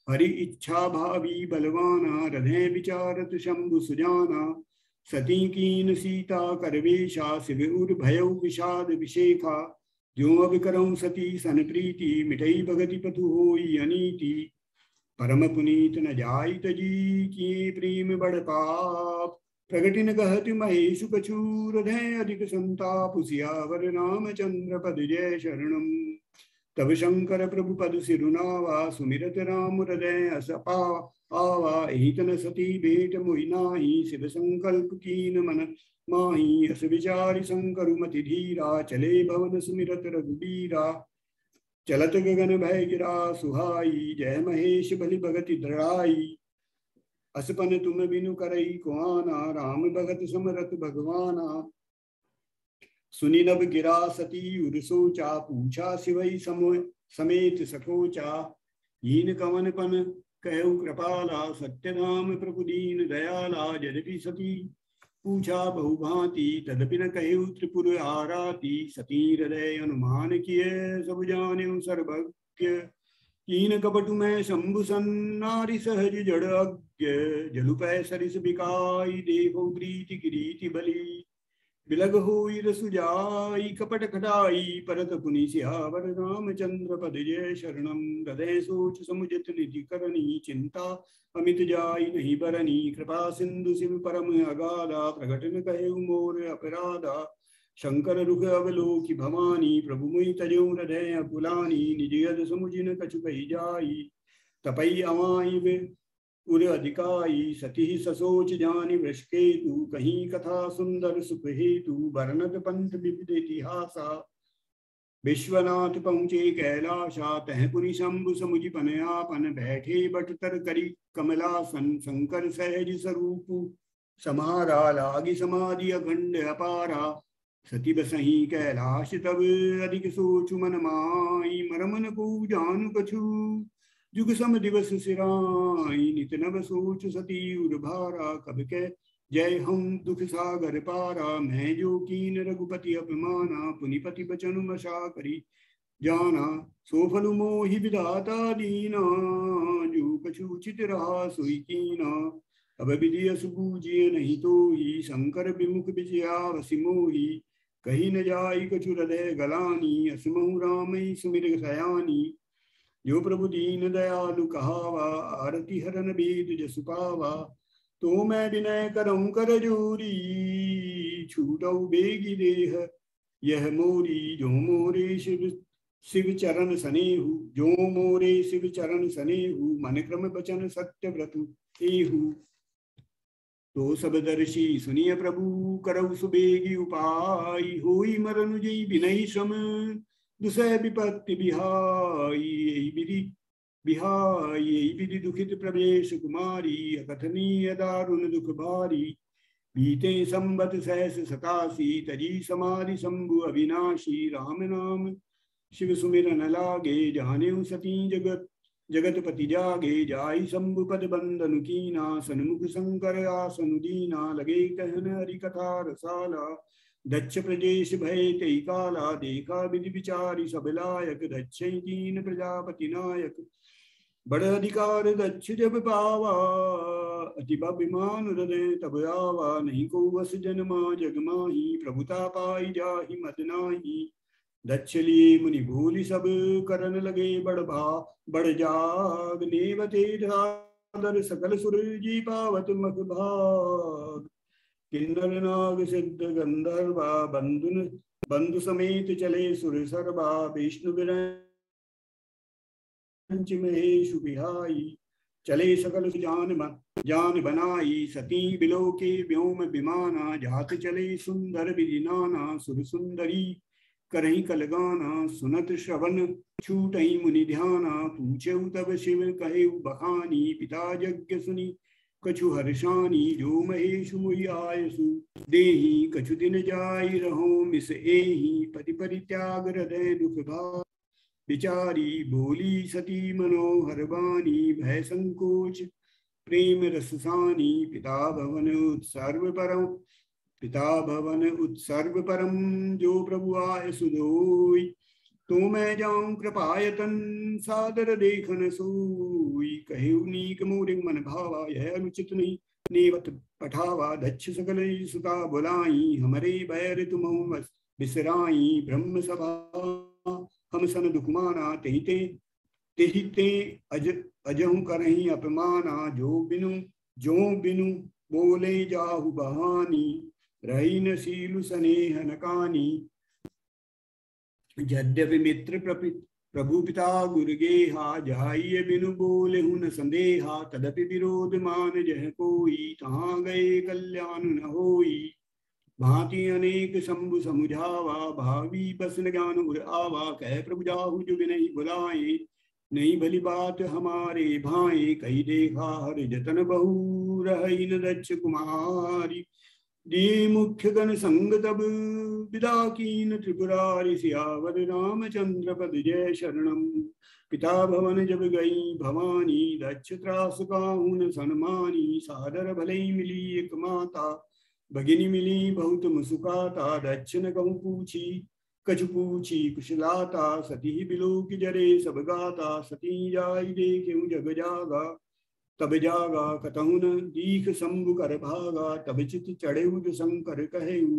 हरि इच्छा भावी बलवाना, हृदय विचारत शंभु सुजाना, सती कीन सीता करवेशा, शिव उर भयउ विषाद विशेखा, जो अब करऊं सती सन प्रीति, मिठई भगति पथु होई अनीति, परम पुनीत न जाई तजी, किए प्रेम बड़ पाप, प्रगति न कहति महेशु कछु, हृदय अधिक संताप, सियावर रामचंद्र पद जय शरणम, तब शंकर प्रभु पद सिरुनावा, सुमिरत राम हृदय अस आवा, एतन सती भेट मोहि नाही, शिव संकल्प कीन मन माही, अस विचारि शंकर मति धीरा, चले भवन सुमिरत रघुबीरा, चलत गगन भय गिरा सुहाई, जय महेश बलि भगति दृढ़ाई, असपन तुम बिनु करई कुआना, राम भगत समरत भगवाना, सुनि नभ गिरा सती उर सोचा, पूछा शिवई समेत सकोचा, हीन कवन पन कहु कृपाला, सत्यधाम प्रभु दीन दयाला, यद्यपि सती पूछा बहुभांति तदपि न कहु त्रिपुर आराती। सती हृदय अनुमान किए सब जाने सर्वज्ञ। कीन कपटु में शंभु सन्नारी सहज जड़ अज्ञ। जलुपै सरिस बिकाई देखो प्रीति किरीति बली। बिलग होई रसु जाई कपट खटाई परत पुनि सियावर रामचंद्र पद जय शरणम। हृदय सोच समुझत निधि करनी चिंता अमित जाई नहीं बरनी। कृपा सिंधु शिव परम अगाधा प्रगट न कहे मोर अपराधा। शंकर रुख अवलोकि भवानी प्रभु मुहि तजो हृदय अकुलानी। निज यद समुझिन कछु कही जाई तपई अमाई उर अधिकाई। सती ससोच जानि वृषकेतु कहीं कथा सुंदर सुख हेतु। वर्णत पंथ विविध इतिहासा विश्वनाथ पहुँचे कैलाशा। तह पुनि शंभु समुझि पनयापन बैठे बट तर करी कमलासन। शंकर सहज स्वरूप समारा लागी समाधि अखंड अपारा। सती बसही कैलाश तब अधिक सोचु मन माई। मरम न को जानु कछु जुग सम दिवस सिराई। नित नव सोच सती उर्भारा कब के जय हम दुख सागर पारा। मैं जो कीन रघुपति अपमाना पुनिपति बचन मशा करी जाना। सो फल मोहि विधाता दीना जो कछु उचित रहा सोई कीना। अब विधि असु बूझिए नहीं तो ही शंकर विमुख विजया वसी मोही। कही न जाई कछु हृदय गलानी असमहु राम सुमिर सयानी। जो प्रभु दीन दयालु कहावा आरती हरन बीत जसु पावा। तो मैं विनय करऊं कर जोरी छूटऊ बेगी देह यह मोरी। जो मोरे शिव शिव चरण सनेहु जो मोरे शिव चरण सनेहु। मन क्रम बचन सत्य व्रतु एहु। तो सब दर्शी सुनिय प्रभु करऊ सुबेगी उपाय। होई मरनु जई विनय श्रम दुसह विपत्ति बिहाई। यही विधि बिहाई यही विधि दुखित प्रवेश कुमारी। अकथनीय दारुण दुख भारी। बीते संबत सहस सतासी तजी समाधि शंभु अविनाशी। राम नाम शिव सुमिरन लागे जाने सती जगत जगतपति जागे। जाई शंभु पद बंदन कीना सन्मुख शंकर आसन दीना। लगे कहन हरि कथा रसाला दक्ष प्रदेश भय तई काला। देखा विधि विचारी सब लायक दक्ष दीन प्रजापति नायक। बड़ अधिकार दक्ष जब पावा अति अभिमान हृदय तब आवा। नहीं को वस जन्मा जग माही प्रभुता पाई जाहि मद नाही। दक्ष लिए मुनि भूलि सब करन लगे बड़ जाग। नेवते सादर सकल सुर जी पावत मख भाग। किन्नर नाग सिद्ध गंधर्वा बंधु समेत चले सुर सर्वा। विष्णु विरंच महेशु बिहाई चले सकल जान बनाई। सती बिलो के व्योम विमाना जात चले सुंदर विधि नाना। सुर सुंदरी करही कलगाना सुनत श्रवण छूटही मुनि ध्याना। पूछे तब शिव कहे बखानी पिता यज्ञ सुनी कछु हर्षानी। जो महेशु मुहि आयसु देही कछु दिन जाई रहो मिस एही। पति परित्याग हृदय दुख भार विचारी। बोली सती मनोहर बानी भय संकोच प्रेम रससानी। पिता भवन उत्सर्ग परम जो प्रभु आय सुधोई। तो मैं जाऊं कृपायतन सादर देखन सोई। कहे नीक मोरिंग मन भावा यह अनुचित नहीं नेवत पठावा। दक्ष सकल सुता बुलाई हमरे बैर तुम बिसराई। ब्रह्म सभा हम सन दुखमाना तेहिते अजहु करही अपमाना। जो बिनु बोले जाहु बहानी रही न सीलु स्नेह नकानी। यद्यपि मित्र प्रभु पिता गुरु गेहा जाइए बिनु बोले हुन संदेहा। तदपि विरोध मान जह कोई तहाँ गए कल्याण न होई। भांति अनेक शंभु समुझावा भावी बस न ज्ञान उर आवा। कह प्रभु जाहु जुग नहीं बुलाए नहीं भली बात हमारे भाई। कही देखा हर जतन बहु रही न दक्ष कुमारी। दी मुख्य गण संग तब विदा कीन त्रिपुरारि। सियावर रामचंद्र पद जय शरणम। पिता भवन जब गई भवानी दक्ष त्रास काहुन सन्मानी। सादर भले मिली एक माता भगिनी मिली बहुत मुस्काता, दक्षिण कहूँ पूछी कछु पूछी कुशलाता, सती बिलो की जरे सब गाता, सती जाई देख्यूं जग जागा, तब जागा कतहु न दीख शंभु कर भागा, तब चित चढ़ेऊ जो शंकर कहेऊ,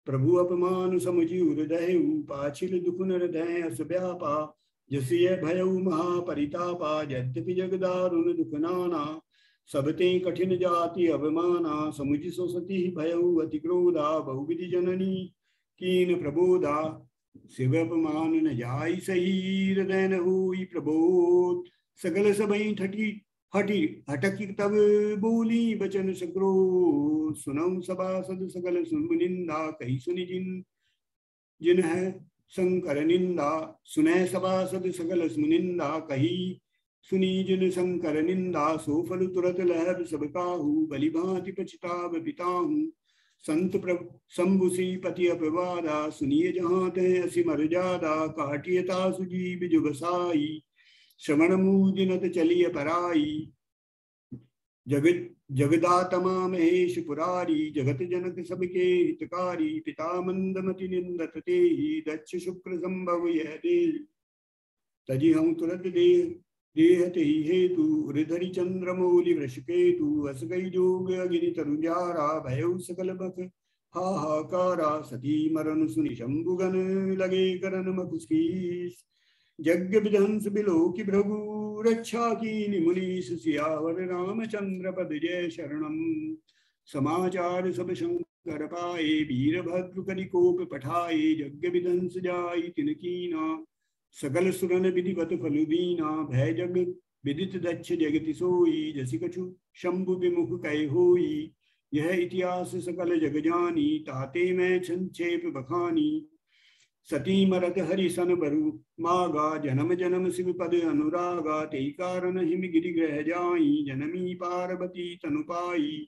प्रभु अपमान समझी हृदयऊ, पाछिल दुख नर दय अस व्यापा, जसिय भयऊ महापरितापा, यद्यपि जग दारुण दुख नाना, सबते कठिन जाति अवमाना, समुझ सो सती भयऊ अति क्रोधा, बहुविधि जननी कीन प्रबोधा, शिव अपमान न जाई सही, हृदय न हुई प्रबोध, सकल सबई ठठी हटी हटकी तब बोली बचन सग्रो, सुनऊ सभासद सकल सुन निंदा, कही सुनि जिन जिन है शंकर निंदा, सुनह सभासद सकल सुन निंदा, कही सुनी जिन शंकर निंदा, सो फल तुरत लहब सब काहू, बलि भांति पछताव पिताहू, संत प्रभु शंभु श्रीपति अपवादा, सुनिए जहाँ ते असी मर जादा, काटियता सुजीव जुगसाई, श्रवण मूजिनत चलिय पराई, जगत जगदातमा महेश पुरारी, जगत जनक सबके हितकारी, पिता मंदमति निंदत तेहि, दक्ष शुक्र संभव यह दे, तजी हम तुरंत देहते ही हेतु, हृदरि चंद्र मौलि वृषकेतु, अस गई जोग अगिनि तरुजारा, भयउ सकल बक हाहाकारा, सती मरण सुनि शंभुगन, लगे करन मकुशीस, यज्ञ विध्वंस बिलो की भृगु, रक्षा की मुनीश, सियावर रामचंद्र पद जय शरणम, समाचार सब शंकर पाए, वीरभद्र कलिकोप पठाए, यज्ञ विध्वंस जाई तिन कीना, सकल सुरन विधिवत फलु दीना, भय जग विदित दक्ष जगति सोई, जसि कछु शंभु विमुख कह होई, यह इतिहास सकल जग जानी, ताते मैं संक्षेप बखानी, सती मरत हरि सन बरु मागा, जन्म जन्म शिव पद अनुरागा, ते कारण हिम गिरि ग्रह जाई, जनमी पार्वती तनु पाई,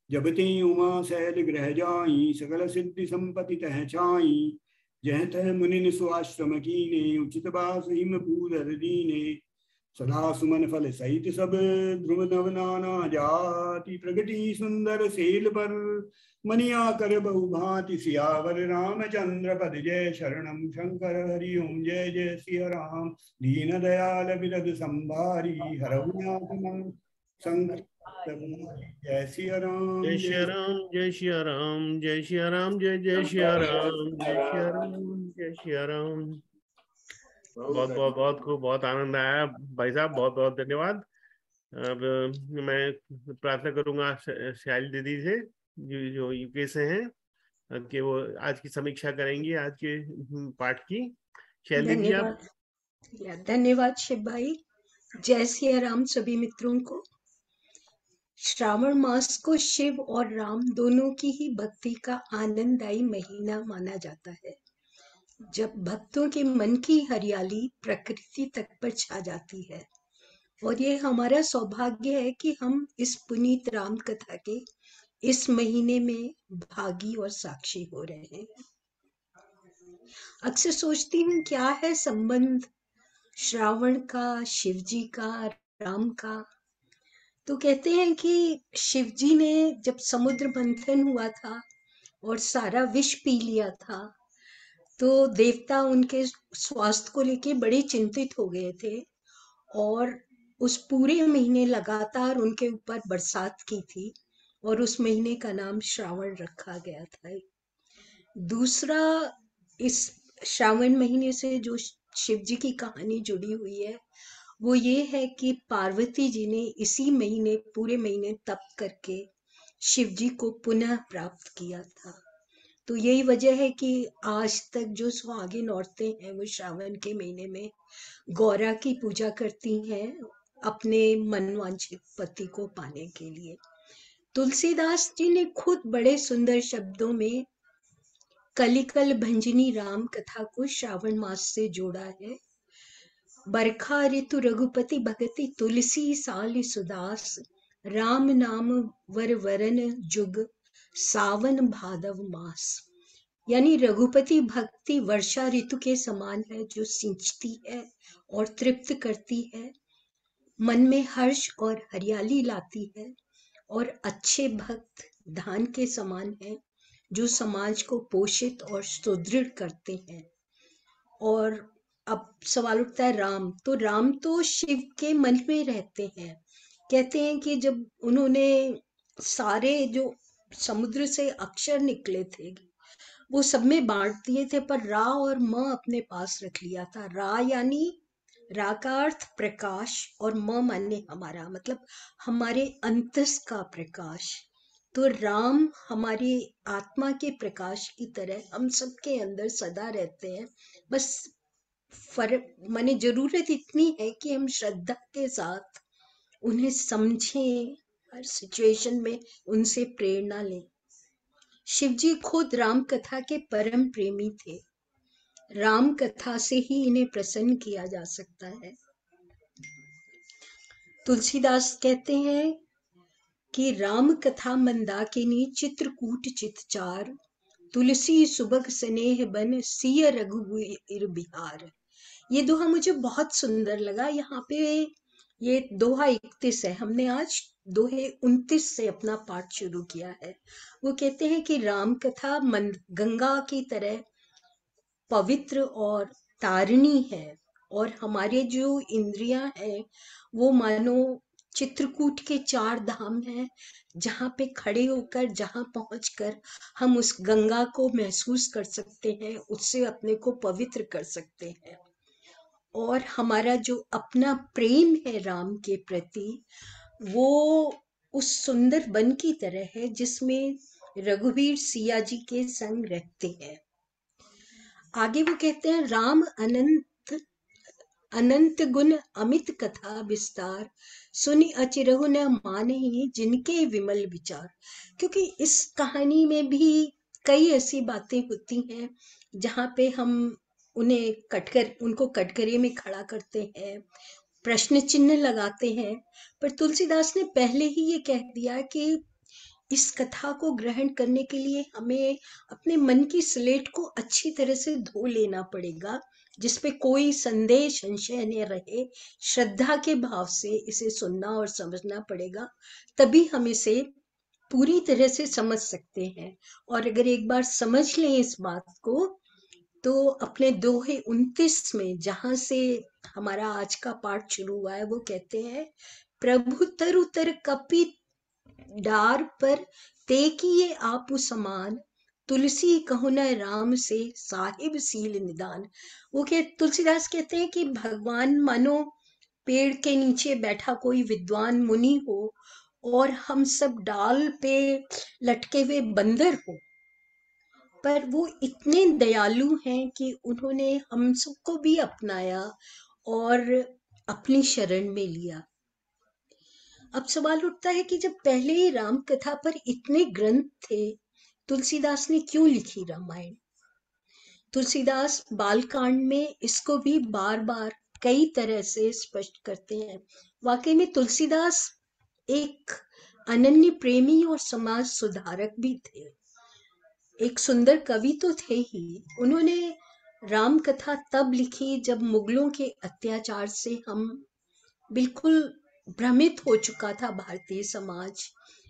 जब ते उमा शैल ग्रह जाई, सकल सिद्धि संपत्ति तह छाई, जह तह मुनि सुआश्रम कीने, उचित बास हिम पूरर दीने, सदा सुमन फल सहित सब, ध्रुव नव नाना जाति, प्रगति सुंदर सेल पर, मनिया कर बहु भांति, सियावर रामचंद्र पद जय शरणम, शंकर हरि ओम जय जय सिया राम, दीन दयाल विरद संभारी, हरहुनाथ मन संकट जय सिया राम जय जय। श्री राम, जय श्री राम, जय श्री राम, जय जय श्री राम, जय श्री राम, जय श्री राम। बहुत बहुत बहुत खूब, बहुत आनंद आया भाई साहब, बहुत बहुत धन्यवाद। अब मैं प्रार्थना करूंगा शैल दीदी से, जो यूके से हैं, कि वो आज की समीक्षा करेंगी आज के पाठ की। शैल दीदी आप। धन्यवाद धन्यवाद शिव भाई। जय सिया राम सभी मित्रों को। श्रावण मास को शिव और राम दोनों की ही भक्ति का आनंददायी महीना माना जाता है, जब भक्तों के मन की हरियाली प्रकृति तक पर छा जाती है। और ये हमारा सौभाग्य है कि हम इस पुनीत राम कथा के इस महीने में भागी और साक्षी हो रहे हैं। अक्सर सोचती हूँ क्या है संबंध श्रावण का, शिव जी का, राम का। तो कहते हैं कि शिव जी ने जब समुद्र मंथन हुआ था और सारा विष पी लिया था, तो देवता उनके स्वास्थ्य को लेके बड़े चिंतित हो गए थे और उस पूरे महीने लगातार उनके ऊपर बरसात की थी और उस महीने का नाम श्रावण रखा गया था। दूसरा, इस श्रावण महीने से जो शिव जी की कहानी जुड़ी हुई है वो ये है कि पार्वती जी ने इसी महीने पूरे महीने तप करके शिव जी को पुनः प्राप्त किया था। तो यही वजह है कि आज तक जो सुहागिन औरतें हैं वो श्रावण के महीने में गौरा की पूजा करती हैं अपने मनवांछित पति को पाने के लिए। तुलसीदास जी ने खुद बड़े सुंदर शब्दों में कलिकल भंजनी राम कथा को श्रावण मास से जोड़ा है। बरखा ऋतु रघुपति भगति तुलसी साल सुदास, राम नाम वर वरन जुग सावन भादव मास। यानी रघुपति भक्ति वर्षा ऋतु के समान है जो सिंचती है और तृप्त करती है, मन में हर्ष और हरियाली लाती है। और अच्छे भक्त धान के समान हैं, जो समाज को पोषित और सुदृढ़ करते हैं। और अब सवाल उठता है राम, तो राम तो शिव के मन में रहते हैं। कहते हैं कि जब उन्होंने सारे जो समुद्र से अक्षर निकले थे वो सब में बांट दिए थे, पर रा और म अपने पास रख लिया था। रा यानी रा का अर्थ प्रकाश, और म माने हमारा, मतलब हमारे अंतस का प्रकाश। तो राम हमारी आत्मा के प्रकाश की तरह हम सबके अंदर सदा रहते हैं। बस फर्क माने जरूरत इतनी है कि हम श्रद्धा के साथ उन्हें समझें, हर सिचुएशन में उनसे प्रेरणा लें। शिव जी खुद राम कथा के परम प्रेमी थे। राम कथा से ही इन्हें प्रसन्न किया जा सकता है। तुलसीदास कहते हैं कि राम कथा मंदाकिनी चित्रकूट चितचार, तुलसी सुबह स्नेह बन सिय रघुवीर बिहार। ये दोहा मुझे बहुत सुंदर लगा। यहाँ पे ये दोहा 31 है, हमने आज दोहे 29 से अपना पाठ शुरू किया है। वो कहते हैं कि राम कथा गंगा की तरह पवित्र और तारिणी है, और हमारे जो इंद्रियां हैं वो मानो चित्रकूट के 4 धाम हैं, जहाँ पे खड़े होकर, जहाँ पहुंचकर हम उस गंगा को महसूस कर सकते हैं, उससे अपने को पवित्र कर सकते हैं। और हमारा जो अपना प्रेम है राम के प्रति, वो उस सुंदर वन की तरह है जिसमें रघुवीर सिया जी के संग रहते हैं। आगे वो कहते हैं राम अनंत अनंत गुण अमित कथा विस्तार, सुनि अचिरहु न मानहि जिनके विमल विचार। क्योंकि इस कहानी में भी कई ऐसी बातें होती हैं जहाँ पे हम उनको कटघरे में खड़ा करते हैं, प्रश्न चिन्ह लगाते हैं। पर तुलसीदास ने पहले ही ये कह दिया कि इस कथा को ग्रहण करने के लिए हमें अपने मन की स्लेट को अच्छी तरह से धो लेना पड़ेगा, जिसपे कोई संदेह संशय न रहे। श्रद्धा के भाव से इसे सुनना और समझना पड़ेगा, तभी हम इसे पूरी तरह से समझ सकते हैं। और अगर एक बार समझ लें इस बात को, तो अपने दोहे 29 में जहां से हमारा आज का पाठ शुरू हुआ है, वो कहते हैं प्रभु तरु तर कपि डार पर ते किए आपु समान, तुलसी कहु न राम से साहिब सील निदान। तुलसीदास कहते हैं कि भगवान मानो पेड़ के नीचे बैठा कोई विद्वान मुनि हो, और हम सब डाल पे लटके हुए बंदर हो, पर वो इतने दयालु हैं कि उन्होंने हम सबको भी अपनाया और अपनी शरण में लिया। अब सवाल उठता है कि जब पहले ही राम कथा पर इतने ग्रंथ थे, तुलसीदास ने क्यों लिखी रामायण? तुलसीदास बालकांड में इसको भी बार बार कई तरह से स्पष्ट करते हैं। वाकई में तुलसीदास एक अनन्य प्रेमी और समाज सुधारक भी थे, एक सुंदर कवि तो थे ही। उन्होंने राम कथा तब लिखी जब मुगलों के अत्याचार से हम बिल्कुल भ्रमित हो चुका था भारतीय समाज।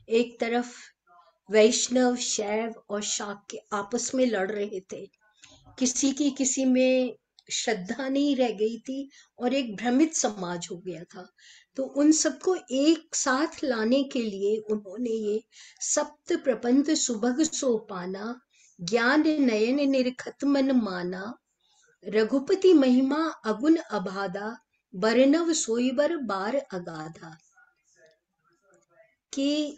एक तरफ वैष्णव, शैव और शाक्य आपस में लड़ रहे थे, किसी की किसी में श्रद्धा नहीं रह गई थी, और एक भ्रमित समाज हो गया था। तो उन सबको एक साथ लाने के लिए उन्होंने ये सप्त प्रपंच सुभग सोपाना, ज्ञान नयन निरखत मन माना, रघुपति महिमा अगुण अबाधा, बरनव सोईबर बार अगाधा। कि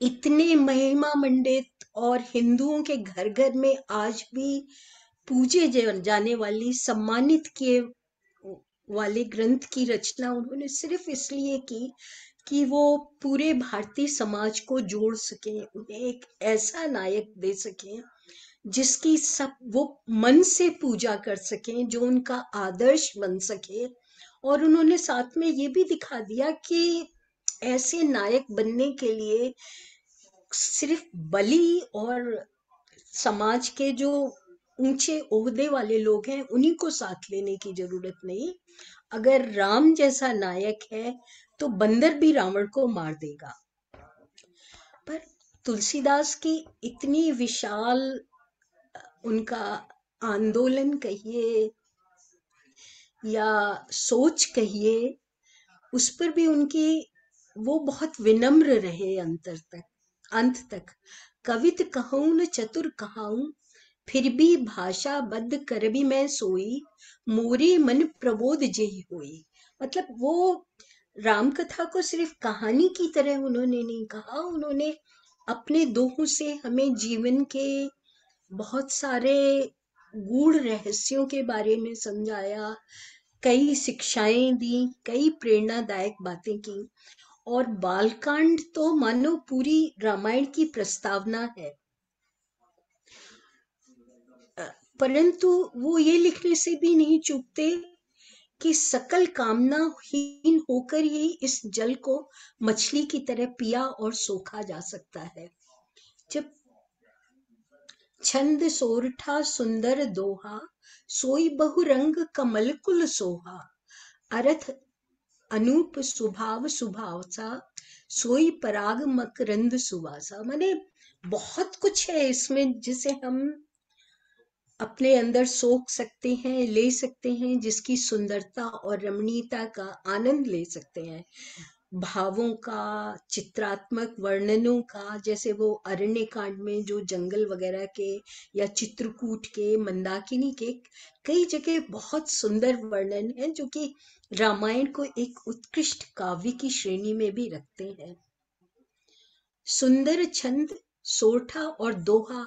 इतने महिमा मंडित और हिंदुओं के घर घर में आज भी पूजे जाने वाली, सम्मानित किए वाले ग्रंथ की रचना उन्होंने सिर्फ इसलिए की कि वो पूरे भारतीय समाज को जोड़ सके, उन्हें एक ऐसा नायक दे सके जिसकी सब वो मन से पूजा कर सकें, जो उनका आदर्श बन सके। और उन्होंने साथ में ये भी दिखा दिया कि ऐसे नायक बनने के लिए सिर्फ बलि और समाज के जो ऊंचे ओहदे वाले लोग हैं उन्हीं को साथ लेने की जरूरत नहीं। अगर राम जैसा नायक है तो बंदर भी रावण को मार देगा। पर तुलसीदास की इतनी विशाल उनका आंदोलन कहिए या सोच कहिए, उस पर भी उनकी वो बहुत विनम्र रहे अंत तक। कवित कहूं न चतुर कहाऊं, फिर भी भाषा बद्ध कर भी मैं सोई, मोरे मन प्रबोध जेहि होई। मतलब वो राम कथा को सिर्फ कहानी की तरह उन्होंने नहीं कहा, उन्होंने अपने दोहों से हमें जीवन के बहुत सारे गूढ़ रहस्यों के बारे में समझाया, कई शिक्षाएं दी, कई प्रेरणादायक बातें की। और बालकांड तो मानो पूरी रामायण की प्रस्तावना है। परंतु वो ये लिखने से भी नहीं चूकते कि सकल कामनाहीन होकर ही इस जल को मछली की तरह पिया और सोखा जा सकता है। जब छंद सोरठा सुंदर दोहा, सोई बहुरंग कमल कुल सोहा, अर्थ अनूप स्वभाव सुभावसा, सोई पराग मकरंद सुवासा। माने बहुत कुछ है इसमें जिसे हम अपने अंदर सोख सकते हैं, ले सकते हैं, जिसकी सुंदरता और रमणीयता का आनंद ले सकते हैं। भावों का, चित्रात्मक वर्णनों का, जैसे वो अरण्य कांड में जो जंगल वगैरह के या चित्रकूट के, मंदाकिनी के कई जगह बहुत सुंदर वर्णन है जो कि रामायण को एक उत्कृष्ट काव्य की श्रेणी में भी रखते हैं। सुंदर छंद, सोरठा और दोहा,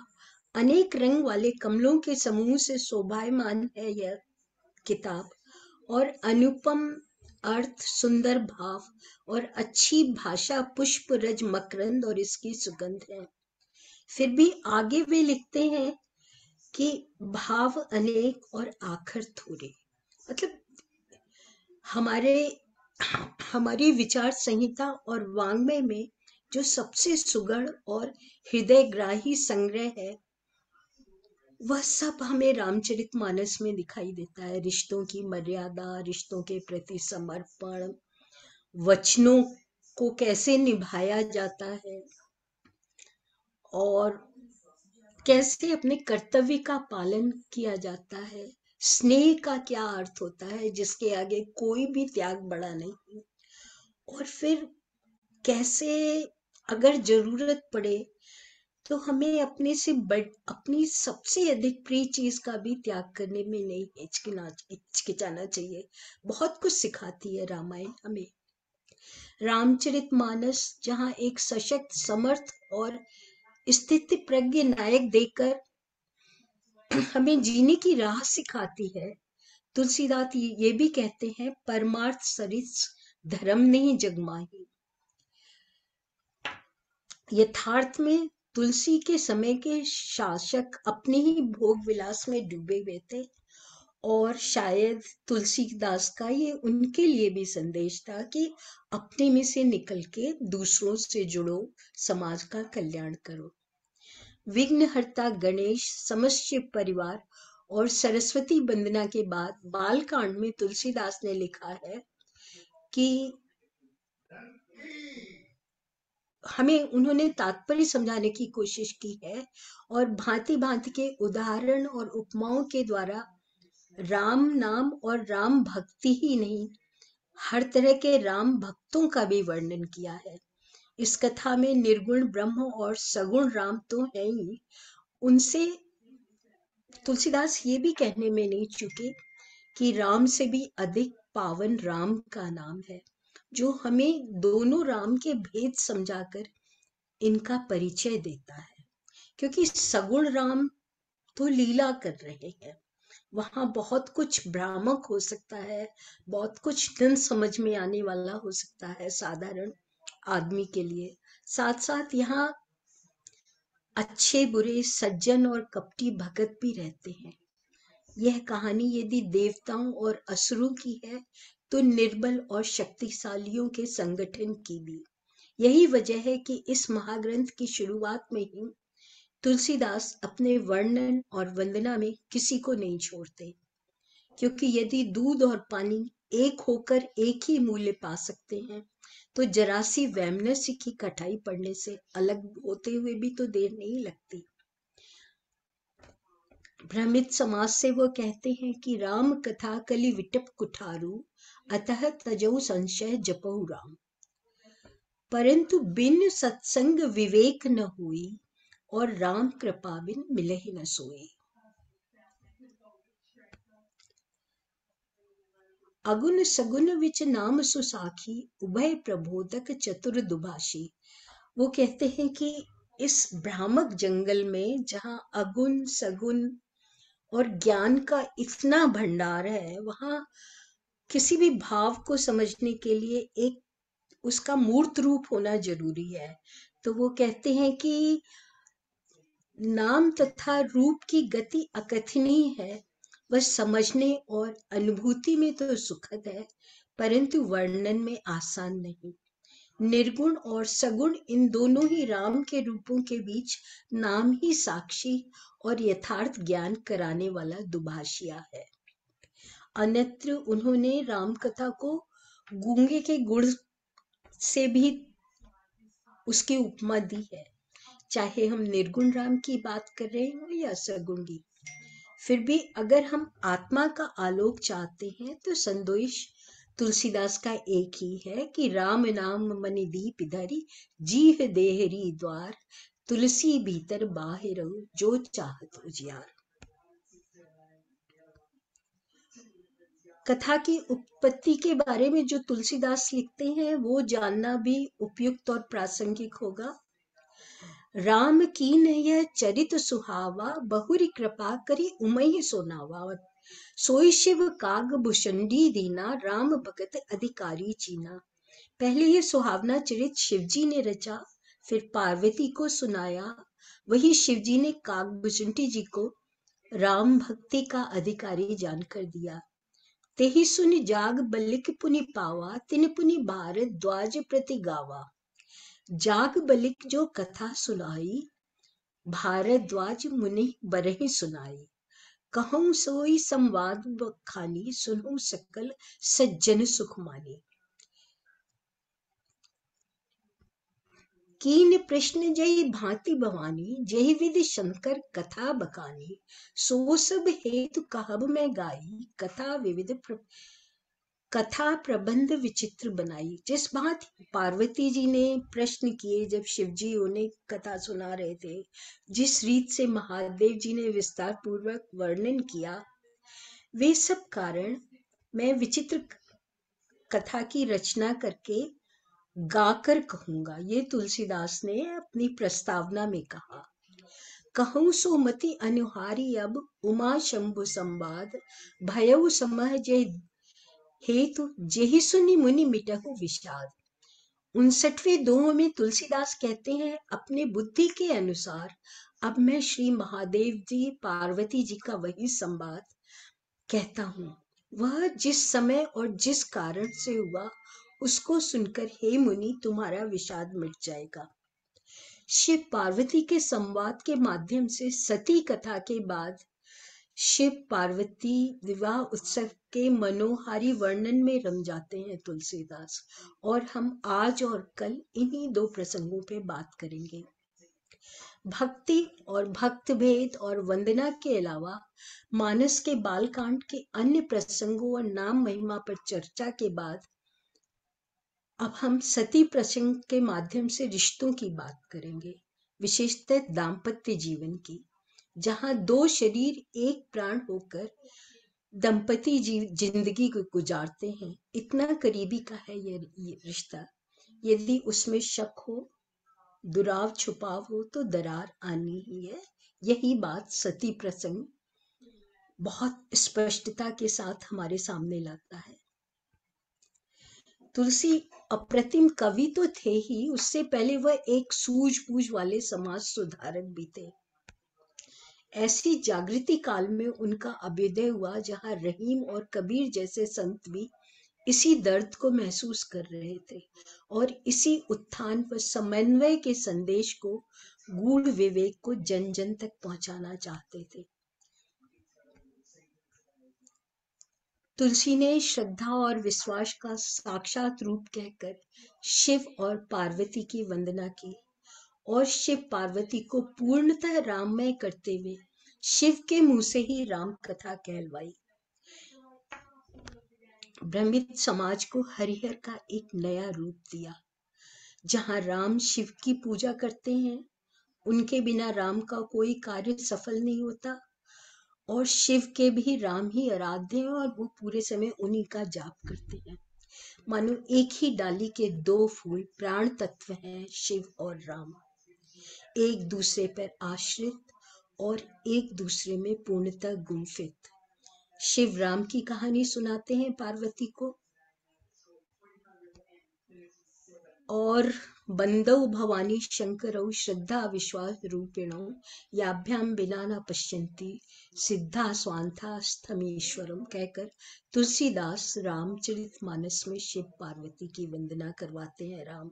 अनेक रंग वाले कमलों के समूह से शोभायमान है यह किताब। और अनुपम अर्थ, सुंदर भाव और अच्छी भाषा, पुष्प रज मकरंद और इसकी सुगंध है। फिर भी आगे वे लिखते हैं कि भाव अनेक और आखर थोड़े। मतलब हमारी विचार संहिता और वाङ्मय में जो सबसे सुगढ़ और हृदयग्राही संग्रह है, वह सब हमें रामचरितमानस में दिखाई देता है। रिश्तों की मर्यादा, रिश्तों के प्रति समर्पण, वचनों को कैसे निभाया जाता है और कैसे अपने कर्तव्य का पालन किया जाता है। स्नेह का क्या अर्थ होता है, जिसके आगे कोई भी त्याग बड़ा नहीं। और फिर कैसे अगर जरूरत पड़े तो हमें अपनी सबसे अधिक प्रिय चीज का भी त्याग करने में नहीं हिचकिचाना चाहिए। बहुत कुछ सिखाती है रामायण हमें। रामचरितमानस जहाँ एक सशक्त, समर्थ और स्थिति प्रज्ञ नायक देकर हमें जीने की राह सिखाती है, तुलसीदास ये भी कहते हैं, परमार्थ सरिस धर्म नहीं जगमाही। यथार्थ में तुलसी के समय के शासक अपने ही भोग विलास में डूबे हुए थे और शायद तुलसीदास का ये उनके लिए भी संदेश था कि अपने में से निकल के दूसरों से जुड़ो, समाज का कल्याण करो। विघ्नहर्ता गणेश, समस्त परिवार और सरस्वती वंदना के बाद बालकांड में तुलसीदास ने लिखा है कि हमें उन्होंने तात्पर्य समझाने की कोशिश की है और भांति भांति के उदाहरण और उपमाओं के द्वारा राम नाम और राम भक्ति ही नहीं, हर तरह के राम भक्तों का भी वर्णन किया है। इस कथा में निर्गुण ब्रह्म और सगुण राम तो है ही, उनसे तुलसीदास ये भी कहने में नहीं चूके कि राम से भी अधिक पावन राम का नाम है, जो हमें दोनों राम के भेद समझाकर इनका परिचय देता है। क्योंकि सगुण राम तो लीला कर रहे हैं, वहां बहुत कुछ भ्रामक हो सकता है, बहुत कुछ न समझ में आने वाला हो सकता है साधारण आदमी के लिए। साथ साथ यहाँ अच्छे बुरे, सज्जन और कपटी भगत भी रहते हैं। यह कहानी यदि देवताओं और असुरों की है तो निर्बल और शक्तिशालियों के संगठन की भी। यही वजह है कि इस महाग्रंथ की शुरुआत में ही तुलसीदास अपने वर्णन और वंदना में किसी को नहीं छोड़ते, क्योंकि यदि दूध और पानी एक होकर एक ही मूल्य पा सकते हैं तो जरा सी वैमनस्य की कटाई पड़ने से अलग होते हुए भी तो देर नहीं लगती। भ्रमित समाज से वो कहते हैं कि राम कथा कलि विटप कुठारू, अतः तजौ संशय जपहु राम। परंतु बिन सत्संग विवेक न हुई, और राम कृपा बिन मिलहि न सोई। अगुन सगुन विच नाम सुसाखी, उभय प्रबोधक चतुर दुभाषी। वो कहते हैं कि इस भ्रामक जंगल में जहाँ अगुन सगुन और ज्ञान का इतना भंडार है, वहाँ किसी भी भाव को समझने के लिए एक उसका मूर्त रूप होना जरूरी है। तो वो कहते हैं कि नाम तथा रूप की गति अकथनीय है, वह समझने और अनुभूति में तो सुखद है, परंतु वर्णन में आसान नहीं। निर्गुण और सगुण इन दोनों ही राम के रूपों के बीच नाम ही साक्षी और यथार्थ ज्ञान कराने वाला दुभाषिया है। अन्यत्र उन्होंने राम कथा को गूंगे के गुड़ से भी उसकी उपमा दी है, चाहे हम निर्गुण राम की बात कर रहे हो या सगुण की। फिर भी अगर हम आत्मा का आलोक चाहते हैं तो संदेश तुलसीदास का एक ही है कि राम नाम मनि दीप धरी, जीह देहरी द्वार, तुलसी भीतर बाहिर जो चाहत उजियार। कथा की उत्पत्ति के बारे में जो तुलसीदास लिखते हैं वो जानना भी उपयुक्त और प्रासंगिक होगा। राम कीन यह चरित सुहावा, बहुरी कृपा करी उमई सोनावा। सोई शिव काग भुषंडी दीना, राम भगत अधिकारी चीना। पहले ये सुहावना चरित शिवजी ने रचा, फिर पार्वती को सुनाया। वही शिवजी ने कागभूषणी जी को राम भक्ति का अधिकारी जानकर दिया। तेहि सुनि जाग बलिक पुनि पावा, तिन पुनि भारत द्वाज प्रति गावा। जाग बलिक जो कथा सुनाई, भारद्वाज मुनि बरहि सुनाई। कहूँ सोई संवाद बखानी, सुनूं सकल सज्जन सुख मानी। कीन प्रश्न जय भांति भवानी, जय विधि शंकर कथा बकानी। सो सब हेतु कहब मैं गाई, कथा विविध कथा प्रबंध विचित्र बनाई। जिस भांति पार्वती जी ने प्रश्न किए जब शिव जी उन्हें कथा सुना रहे थे, जिस रीत से महादेव जी ने विस्तार पूर्वक वर्णन किया, वे सब कारण मैं विचित्र कथा की रचना करके गाकर कहूंगा। ये तुलसीदास ने अपनी प्रस्तावना में कहा। कहूँ सो मति अनुहारी अब, उमा शंभु संवाद, भयउ समह जय हेतु, जेहि सुनि मुनि मिटहु विषाद। 59वें दोहों में तुलसीदास कहते हैं, अपने बुद्धि के अनुसार अब मैं श्री महादेव जी पार्वती जी का वही संवाद कहता हूँ। वह जिस समय और जिस कारण से हुआ, उसको सुनकर हे मुनि तुम्हारा विषाद मिट जाएगा। शिव पार्वती के संवाद के माध्यम से सती कथा के बाद शिव पार्वती विवाह उत्सव के मनोहारी वर्णन में रम जाते हैं तुलसीदास। और हम आज और कल इन्हीं दो प्रसंगों पे बात करेंगे। भक्ति और भक्त भेद और वंदना के अलावा मानस के बालकांड के अन्य प्रसंगों और नाम महिमा पर चर्चा के बाद अब हम सती प्रसंग के माध्यम से रिश्तों की बात करेंगे, विशेषतः दाम्पत्य जीवन की, जहां दो शरीर एक प्राण होकर दंपति जिंदगी को गुजारते हैं। इतना करीबी का है ये रिश्ता। यदि उसमें शक हो, दुराव छुपाव हो, तो दरार आनी ही है। यही बात सती प्रसंग बहुत स्पष्टता के साथ हमारे सामने लाता है। तुलसी अप्रतिम कवि तो थे ही, उससे पहले वह एक सूझबूझ वाले समाज सुधारक भी थे। ऐसी जागृति काल में उनका अभ्युदय हुआ जहां रहीम और कबीर जैसे संत भी इसी दर्द को महसूस कर रहे थे और इसी उत्थान व समन्वय के संदेश को, गूढ़ विवेक को जन जन तक पहुंचाना चाहते थे। तुलसी ने श्रद्धा और विश्वास का साक्षात रूप कहकर शिव और पार्वती की वंदना की और शिव पार्वती को पूर्णतः राममय करते हुए शिव के मुंह से ही राम कथा कहलवाई। ब्रह्मित समाज को हरिहर का एक नया रूप दिया, जहां राम शिव की पूजा करते हैं, उनके बिना राम का कोई कार्य सफल नहीं होता, और शिव के भी राम ही आराध्य हैं और वो पूरे समय उन्हीं का जाप करते हैं। मानो एक ही डाली के दो फूल प्राण तत्व हैं, शिव और राम, एक दूसरे पर आश्रित और एक दूसरे में पूर्णतः गुंफित। शिव राम की कहानी सुनाते हैं पार्वती को, और बंदौ भवानी शंकरौ श्रद्धा विश्वास रूपिणौ याभ्याम बिना न पश्यन्ति सिद्धा स्वांथा स्थमेश्वरम कहकर तुलसीदास रामचरितमानस में शिव पार्वती की वंदना करवाते हैं। राम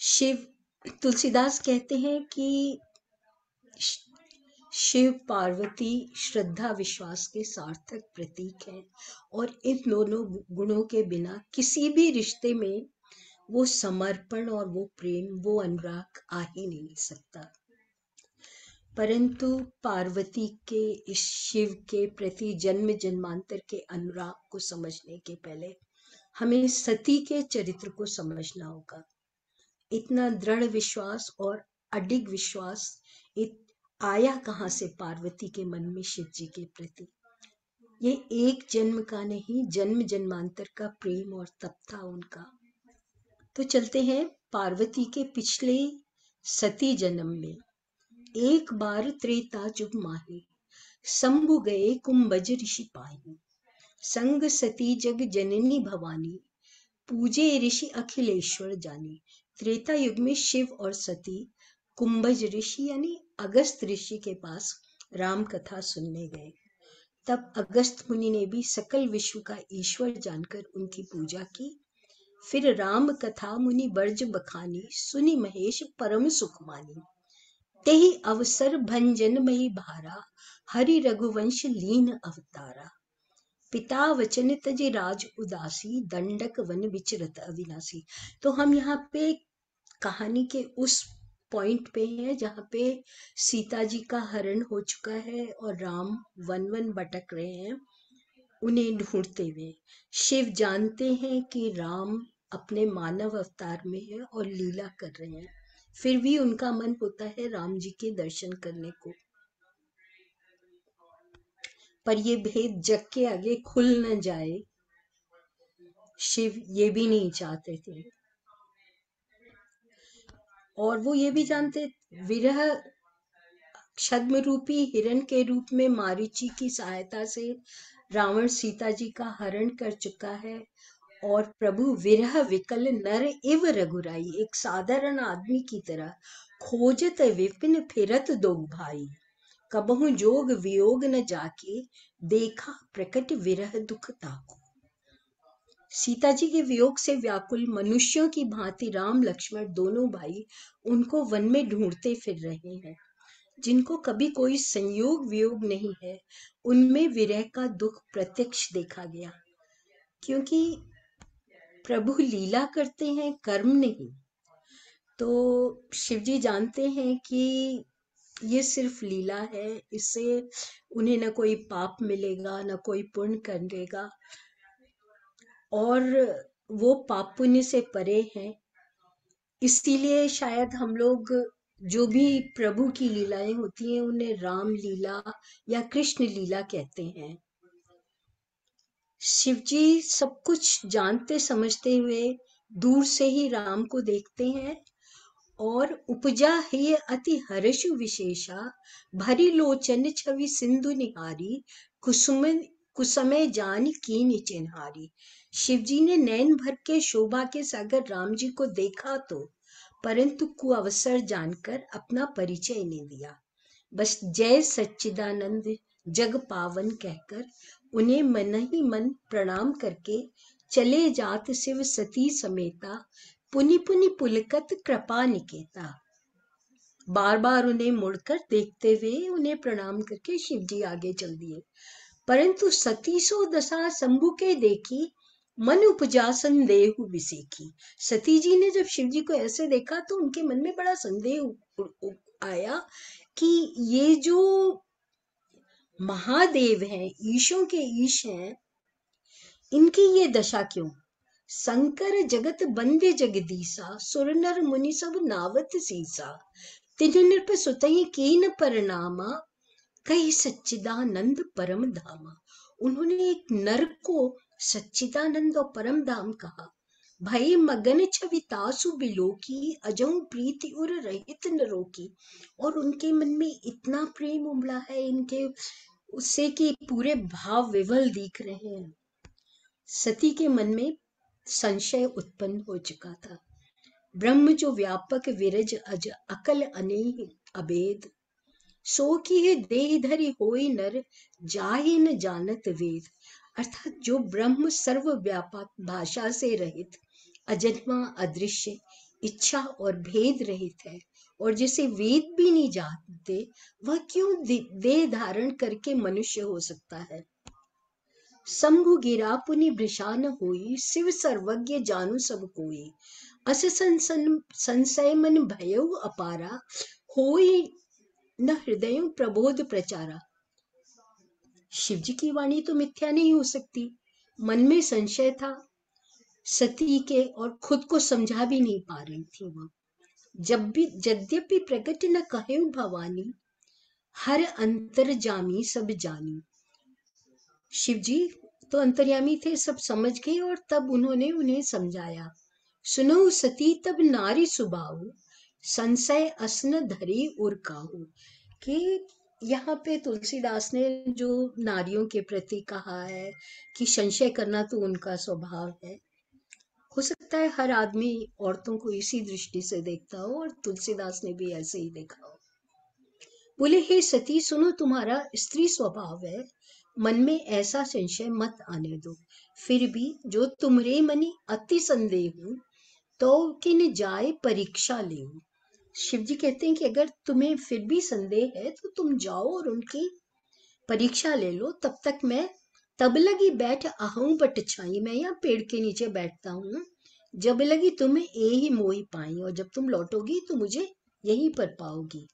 शिव तुलसीदास कहते हैं कि शिव पार्वती श्रद्धा विश्वास के सार्थक प्रतीक हैं, और इन दोनों गुणों के बिना किसी भी रिश्ते में वो समर्पण और वो प्रेम, वो अनुराग आ ही नहीं सकता। परंतु पार्वती के इस शिव के प्रति जन्म जन्मांतर के अनुराग को समझने के पहले हमें सती के चरित्र को समझना होगा। इतना दृढ़ विश्वास और अडिग विश्वास आया कहाँ से पार्वती के मन में शिव जी के प्रति? ये एक जन्म का नहीं, जन्म जन्मांतर का प्रेम और तप था उनका। तो चलते हैं पार्वती के पिछले सती जन्म में। एक बार त्रेता जुग माही, शंभु गए कुंभज ऋषि पाही, संग सती जग जननी भवानी, पूजे ऋषि अखिलेश्वर जानी। त्रेता युग में शिव और सती कुंभज ऋषि यानी अगस्त ऋषि के पास राम कथा सुनने गए। तब अगस्त मुनि ने भी सकल विश्व का ईश्वर जानकर उनकी पूजा की। फिर राम कथा मुनि बर्ज बखानी, सुनि महेश परम सुख मानी। तेहि अवसर भंजन मई भारा, हरि रघुवंश लीन अवतारा। पिता वचन तजि राज उदासी, दंडक वन विचरत अविनाशी। तो हम यहाँ पे कहानी के उस पॉइंट पे हैं जहाँ पे सीता जी का हरण हो चुका है और राम वन वन भटक रहे हैं उन्हें ढूंढते हुए। शिव जानते हैं कि राम अपने मानव अवतार में है और लीला कर रहे हैं, फिर भी उनका मन होता है राम जी के दर्शन करने को, पर ये भेद जग के आगे खुल न जाए, शिव ये भी नहीं चाहते थे। और वो ये भी जानते, विरह छद्म रूपी हिरण के रूप में मारीची की सहायता से रावण सीता जी का हरण कर चुका है, और प्रभु विरह विकल नर इव रघुराई, एक साधारण आदमी की तरह खोजत विपिन फिरत दो भाई, कबहु जोग वियोग न जाके, देखा प्रकट विरह दुख ताको। सीता जी के वियोग से व्याकुल मनुष्यों की भांति राम लक्ष्मण दोनों भाई उनको वन में ढूंढते फिर रहे हैं। जिनको कभी कोई संयोग वियोग नहीं है, उनमें विरह का दुख प्रत्यक्ष देखा गया, क्योंकि प्रभु लीला करते हैं, कर्म नहीं। तो शिव जी जानते हैं कि ये सिर्फ लीला है, इससे उन्हें न कोई पाप मिलेगा न कोई पुण्य करेगा, और वो पाप पुण्य से परे हैं। इसीलिए शायद हम लोग जो भी प्रभु की लीलाएं होती हैं उन्हें राम लीला या कृष्ण लीला कहते हैं। शिव जी सब कुछ जानते समझते हुए दूर से ही राम को देखते हैं, और उपजा ही अति हर्षु विशेषा, भरी लोचन छवि सिंधु निहारी, कुसुमे जान कीन चिन्हारी। शिव जी ने नैन भर के शोभा के सागर राम जी को देखा तो, परंतु कुअवसर जानकर अपना परिचय नहीं दिया। बस जय सच्चिदानंद जग पावन कहकर उन्हें मन ही मन प्रणाम करके चले जात शिव सती समेता, पुनि पुनि पुलकत कृपा निकेता। बार बार उन्हें मुड़कर देखते हुए उन्हें प्रणाम करके शिव जी आगे चल दिए। परंतु सतीसो दशा शंभु के देखी, मन उपजा संदेह विसेखी। सती जी ने जब शिव जी को ऐसे देखा तो उनके मन में बड़ा संदेह आया कि ये जो महादेव हैं, ईशों के ईश हैं, इनकी ये दशा क्यों? शंकर जगत बंदे जगदीसा, सुर नर मुनि सब नावत सीसा। तिन्ह नृप सुतहि कीन परनामा, कही सच्चिदानंद परम धामा। उन्होंने एक नर को सच्चिदानंद और परम धाम कहा। भई मगन छवि तासु बिलोकी, अजऊ प्रीति उर रहित नरोकी। और उनके मन में इतना प्रेम उमड़ा है इनके उससे कि पूरे भाव विवल दिख रहे हैं। सती के मन में संशय उत्पन्न हो चुका था। ब्रह्म जो व्यापक विरज अज अकल अनेह अभेद, सो की है देह धरि होई नर, जाहि न जानत वेद। अर्थात जो ब्रह्म सर्व व्यापक, भाषा से रहित, अजन्मा, अदृश्य, इच्छा और भेद रहित है, और जिसे वेद भी नहीं जानते, वह क्यों देह धारण करके मनुष्य हो सकता है? शंभु गिरा पुनि वृषा न होई, शिव सर्वज्ञ जानु सब कोई। अस संशय मन भयउ अपारा, होई न हृदय प्रबोध प्रचारा। शिव जी की वाणी तो मिथ्या नहीं हो सकती। मन में संशय था सती के, और खुद को समझा भी नहीं पा रही थी वह। जब भी यद्यपि प्रकट न कहे भवानी, हर अंतर्जामी सब जानी। शिव जी तो अंतर्यामी थे, सब समझ गए, और तब उन्होंने उन्हें समझाया। सुनो सती तब नारी सुबाहु, संशय असन धरी उर काहू। कि यहाँ पे तुलसीदास ने जो नारियों के प्रति कहा है कि संशय करना तो उनका स्वभाव है। हो सकता है हर आदमी औरतों को इसी दृष्टि से देखता हो, और तुलसीदास ने भी ऐसे ही देखा हो। बोले, हे सती सुनो, तुम्हारा स्त्री स्वभाव है, मन में ऐसा संशय मत आने दो। फिर भी जो तुम्हारे मनी अति संदेह, तो किन जाए परीक्षा ले। शिव जी कहते हैं कि अगर तुम्हें फिर भी संदेह है तो तुम जाओ और उनकी परीक्षा ले लो। तब तक मैं तब लगी बैठ आहूं बट छाई, मैं यहाँ पेड़ के नीचे बैठता हूँ, जब लगी तुम्हें ए ही मोही पाई, और जब तुम लौटोगी तो मुझे यहीं पर पाओगी।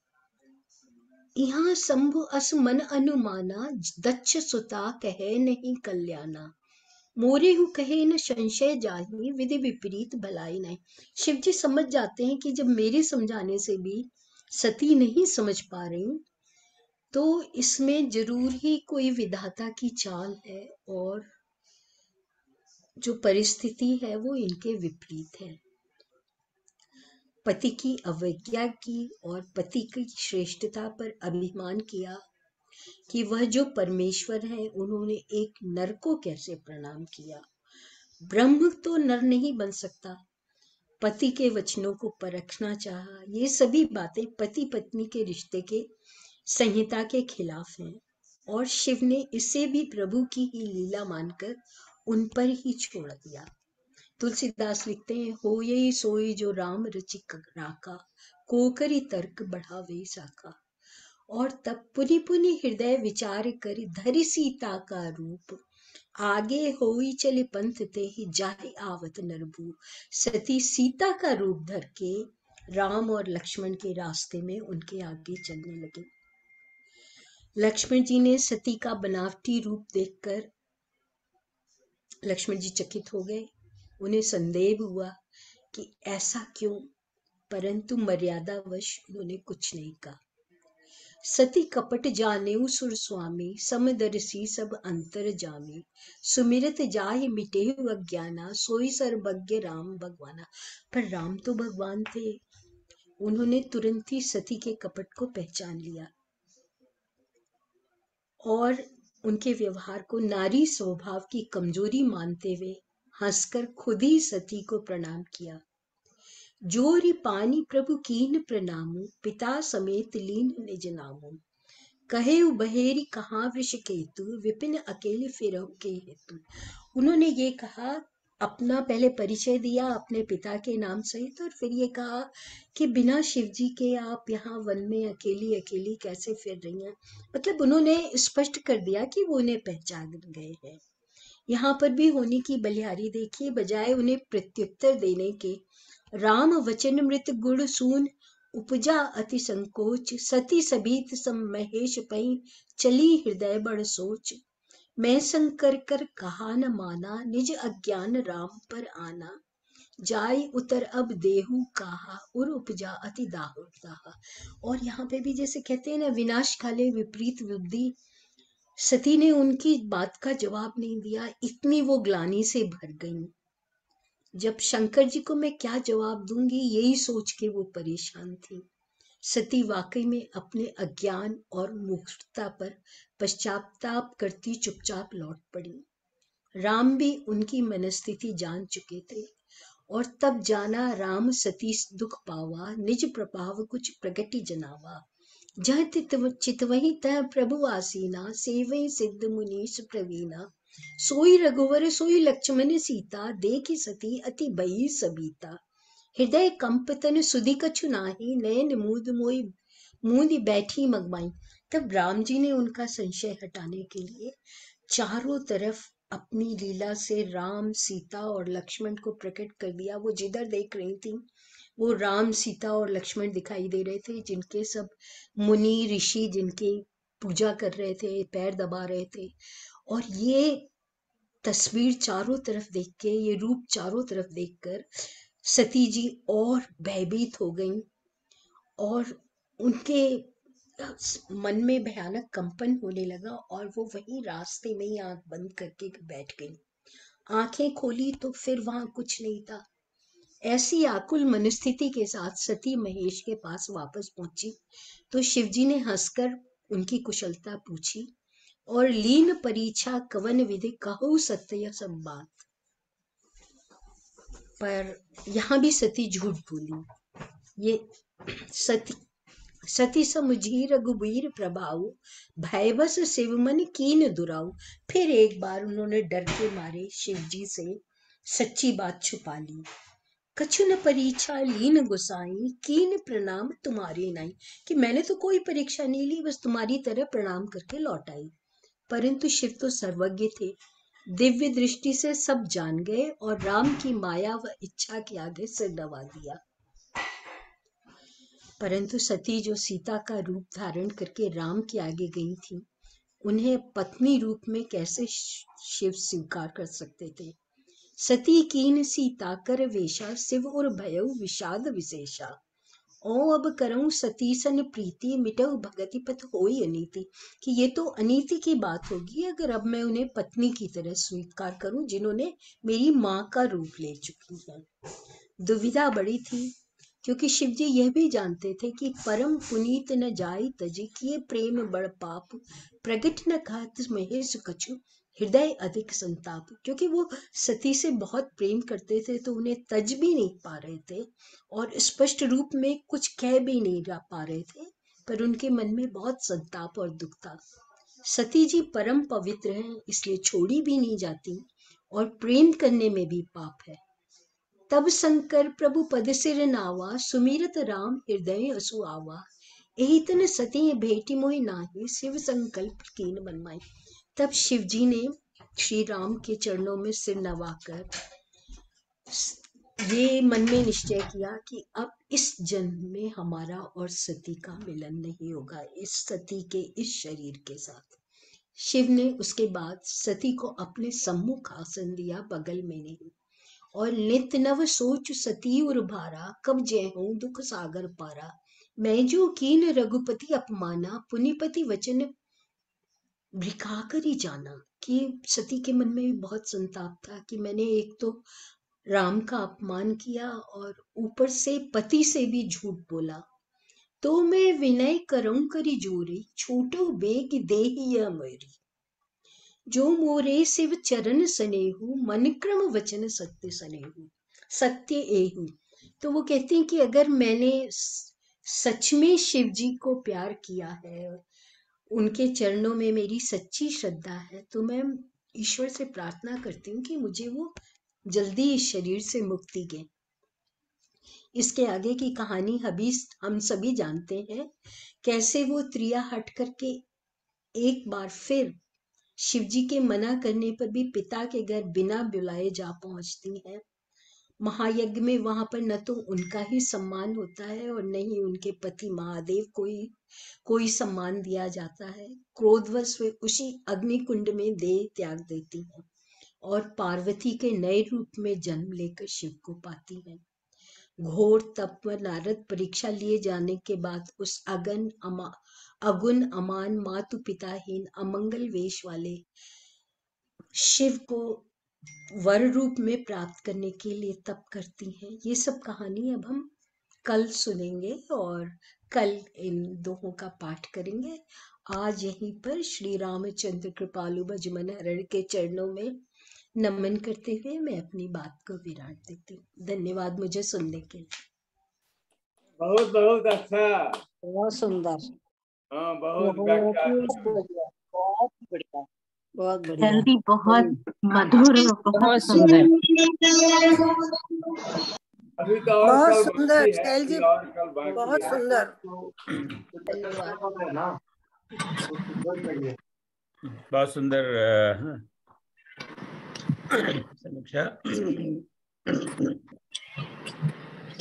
यहाँ शंभु अस मन अनुमाना, दक्ष सुता कहे नहीं कल्याणा। मोरे हु कहे न संशय जाहि, विधि विपरीत भलाई नहीं। शिव जी समझ जाते हैं कि जब मेरे समझाने से भी सती नहीं समझ पा रही, तो इसमें जरूर ही कोई विधाता की चाल है, और जो परिस्थिति है वो इनके विपरीत है। पति की अवज्ञा की और पति की श्रेष्ठता पर अभिमान किया कि वह जो परमेश्वर है, उन्होंने एक नर को कैसे प्रणाम किया। ब्रह्म तो नर नहीं बन सकता। पति के वचनों को परखना चाहा। ये सभी बातें पति पत्नी के रिश्ते के संहिता के खिलाफ हैं, और शिव ने इसे भी प्रभु की ही लीला मानकर उन पर ही छोड़ दिया। तुलसीदास लिखते हैं, हो यही सोई जो राम रचिक राका, को करी तर्क बढ़ावे साका। और तब पुनि पुनि हृदय विचार कर, धरि सीता का रूप, आगे होई चले पंथ ते ही जाहे आवत नरभू। सती सीता का रूप धर के राम और लक्ष्मण के रास्ते में उनके आगे चलने लगे। लक्ष्मण जी ने सती का बनावटी रूप देखकर लक्ष्मण जी चकित हो गए। उन्हें संदेह हुआ कि ऐसा क्यों, परंतु मर्यादावश उन्होंने कुछ नहीं कहा। सती कपट जानेऊ सुर स्वामी, समदर्शी सब अंतर जामी। सुमिरत जाहि मिटेहु अज्ञाना, सोई सर्वज्ञ राम भगवाना। पर राम तो भगवान थे। उन्होंने तुरंत ही सती के कपट को पहचान लिया और उनके व्यवहार को नारी स्वभाव की कमजोरी मानते हुए हंसकर खुद ही सती को प्रणाम किया। जोरि पानी प्रभु कीन प्रणामु, पिता समेत लीन निज नामु। कहे बहेरी कहाँ वृष केतु, विपिन अकेले फिरहु के हेतु। उन्होंने ये कहा, अपना पहले परिचय दिया अपने पिता के नाम सहित, और फिर ये कहा कि बिना शिव जी के आप यहाँ वन में अकेली अकेली कैसे फिर रही हैं। मतलब उन्होंने स्पष्ट कर दिया कि वो उन्हें पहचान गए हैं। यहाँ पर भी होनी की बलिहारी देखिए, बजाय उन्हें प्रत्युत्तर देने के, राम वचन मृत गुण सून उपजा अति संकोच, सती सभीत सम महेश पई चली हृदय बड़ सोच, मैं संकर कर कहा न माना निज अज्ञान राम पर आना, जाय उतर अब देहु कहा उर उपजा अति दाहुर दाहा। और यहाँ पे भी जैसे कहते हैं ना, विनाश काले विपरीत बुद्धि, सती ने उनकी बात का जवाब नहीं दिया, इतनी वो ग्लानि से भर गई। जब शंकर जी को मैं क्या जवाब दूंगी, यही सोच के वो परेशान थी। सती वाकई में अपने अज्ञान और मूर्खता पर पश्चाताप करती चुपचाप लौट पड़ी। राम भी उनकी मनस्थिति जान चुके थे, और तब जाना राम सती दुख पावा, निज प्रभाव कुछ प्रगति जनावा, जह चितवही तह प्रभु आसीना, सेवै सिद्ध मुनीश प्रवीणा, सोई रघुवर सोई लक्ष्मण सीता, देखि सती अति भई सबीता, हृदय कंपतन सुधि कछु नाही, नयन मूद मोई मूंदी बैठी मगमाई। तब राम जी ने उनका संशय हटाने के लिए चारों तरफ अपनी लीला से राम सीता और लक्ष्मण को प्रकट कर दिया। वो जिधर देख रही थी वो राम सीता और लक्ष्मण दिखाई दे रहे थे, जिनके सब मुनि ऋषि जिनकी पूजा कर रहे थे, पैर दबा रहे थे। और ये तस्वीर चारों तरफ देख के, ये रूप चारों तरफ देखकर सती जी और भयभीत हो गईं, और उनके मन में भयानक कंपन होने लगा, और वो वहीं रास्ते में ही आंख बंद करके बैठ गई। आंखें खोली तो फिर वहां कुछ नहीं था। ऐसी आकुल मनस्थिति के साथ सती महेश के पास वापस पहुंची तो शिवजी ने हंसकर उनकी कुशलता पूछी, और लीन परीक्षा कवन विधि कहु सत्य सब बात। पर यहाँ भी सती झूठ बोली। ये सती समुझी रघुबीर प्रभाऊ, भयबस शिव मन कीन दुराऊ। फिर एक बार उन्होंने डर के मारे शिव जी से सच्ची बात छुपा ली। कछु न परीक्षा लीन गुसाई, कीन प्रणाम तुम्हारे नाई, कि मैंने तो कोई परीक्षा नहीं ली, बस तुम्हारी तरह प्रणाम करके लौट आई। परंतु शिव तो सर्वज्ञ थे, दिव्य दृष्टि से सब जान गए, और राम की माया व इच्छा के आगे सिर दबा दिया। परंतु सती जो सीता का रूप धारण करके राम के आगे गई थी, उन्हें पत्नी रूप में कैसे शिव स्वीकार कर सकते थे। सती कीन सीता कर वेशा, शिव और भयउ विषाद विशेषा, ओ अब करऊं सती सन प्रीति, मिटऊ भगति पथ होई अनीति, कि ये तो अनीति की बात होगी अगर अब मैं उन्हें पत्नी की तरह स्वीकार करूं, जिन्होंने मेरी माँ का रूप ले चुकी है। दुविधा बड़ी थी, क्योंकि शिवजी यह भी जानते थे कि परम पुनीत न जाई तजी, किए प्रेम बड़ पाप, प्रगट न खात महेश कछु, हृदय अधिक संताप। क्योंकि वो सती से बहुत प्रेम करते थे तो उन्हें तज भी नहीं पा रहे थे, और स्पष्ट रूप में कुछ कह भी नहीं पा रहे थे, पर उनके मन में बहुत संताप और दुख था। सती जी परम पवित्र हैं, इसलिए छोड़ी भी नहीं जाती, और प्रेम करने में भी पाप है। तब शंकर प्रभु पद सिर नावा, सुमिरत राम हृदय असु आवा, एहि तन सती भेटी मोहि नाही, शिव संकल्प कीन बनमाई। तब शिव जी ने श्री राम के चरणों में सिर नवाकर ये मन में निश्चय किया कि अब इस जन्म में हमारा और सती का मिलन नहीं होगा, इस सती के इस शरीर के साथ। शिव ने उसके बाद सती को अपने सम्मुख आसन दिया, बगल में नहीं, और नित नव सोच सती उर भारा, कब जय हूं दुख सागर पारा, मैं जो कीन रघुपति अपमाना, पुनिपति वचन भ्रिखा करी जाना। कि सती के मन में भी बहुत संताप था कि मैंने एक तो राम का अपमान किया और ऊपर से पति से भी झूठ बोला, तो मैं विनय करऊं करी जोरी, छूटो बेग देहि यह मेरी, जो मोरे शिव चरण सनेहु, मन क्रम वचन सत्य सनेहु, सत्य एहु। तो वो कहते हैं कि अगर मैंने सच में शिव जी को प्यार किया है, उनके चरणों में मेरी सच्ची श्रद्धा है, तो मैं ईश्वर से प्रार्थना करती हूँ कि मुझे वो जल्दी इस शरीर से मुक्ति के। इसके आगे की कहानी हम सभी जानते हैं, कैसे वो त्रिया हट करके एक बार फिर शिवजी के मना करने पर भी पिता के घर बिना बुलाए जा पहुंचती हैं। महायज्ञ में वहां पर न तो उनका ही सम्मान होता है और न ही उनके पति महादेव को ही कोई सम्मान दिया जाता है। क्रोधवश वे उसी अग्नि कुंड में देह त्याग देती हैं और पार्वती के नए रूप में जन्म लेकर शिव को पाती हैं। घोर तप व नारद परीक्षा लिए जाने के बाद उस अगुण अमान मातु पिताहीन अमंगल वेश वाले शिव को वर रूप में प्राप्त करने के लिए तप करती हैं। ये सब कहानी अब हम कल सुनेंगे और कल इन दोहों का पाठ करेंगे। आज यहीं पर श्री रामचंद्र कृपालु भजमन हरण के चरणों में नमन करते हुए मैं अपनी बात को विराम देती हूँ। धन्यवाद मुझे सुनने के लिए। बहुत बहुत अच्छा, बहुत सुंदर। हाँ बहुत व्याख्या, बहुत बढ़िया, बहुत बढ़िया, जल्दी बहुत मधुर और बहुत सुंदर। अभी तो और बहुत कल सुंदर बाकी है, शैल जी, अभी और कल बाकी बहुत है। सुंदर। बहुत सुंदर समीक्षा।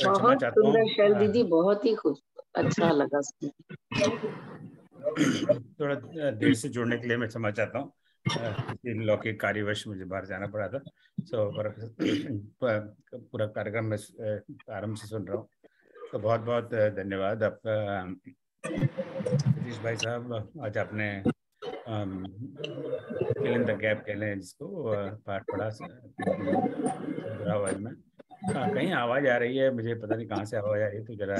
बहुत सुंदर शैल दीदी, बहुत ही खूब अच्छा लगा। थोड़ा देर से जुड़ने के लिए मैं क्षमा चाहता हूँ, किसी लौकिक कार्यवश मुझे बाहर जाना पड़ा था। पूरा कार्यक्रम मैं आराम से सुन रहा हूँ, तो बहुत बहुत धन्यवाद आपका सतीश भाई साहब। आज आपने फिल इन द गैप कह लें जिसको, पाठ पढ़ा मधुर आवाज में। कहीं आवाज आ रही है, मुझे पता नहीं कहाँ से आवाज आ रही है, तो जरा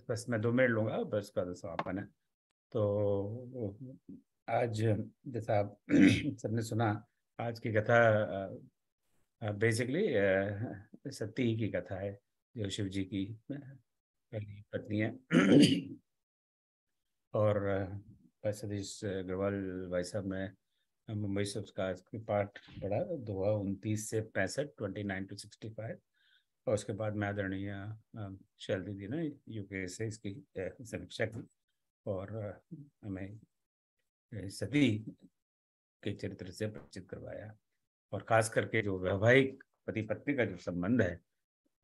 बस मैं 2 मिनट लूंगा, बस का समापन है। तो आज जैसा आप सबने सुना, आज की कथा बेसिकली सती की कथा है, जो शिव जी की पहली पत्नी है। और सतीश अग्रवाल भाई साहब ने मुंबई से उसका पाठ पढ़ा, दोहा 29 से 65, 29 to 65। और उसके बाद मैं आदरणीय शैल दीदी ने यूके से इसकी समीक्षा की और हमें सती के चरित्र से परिचित करवाया, और खास करके जो वैवाहिक पति पत्नी का जो संबंध है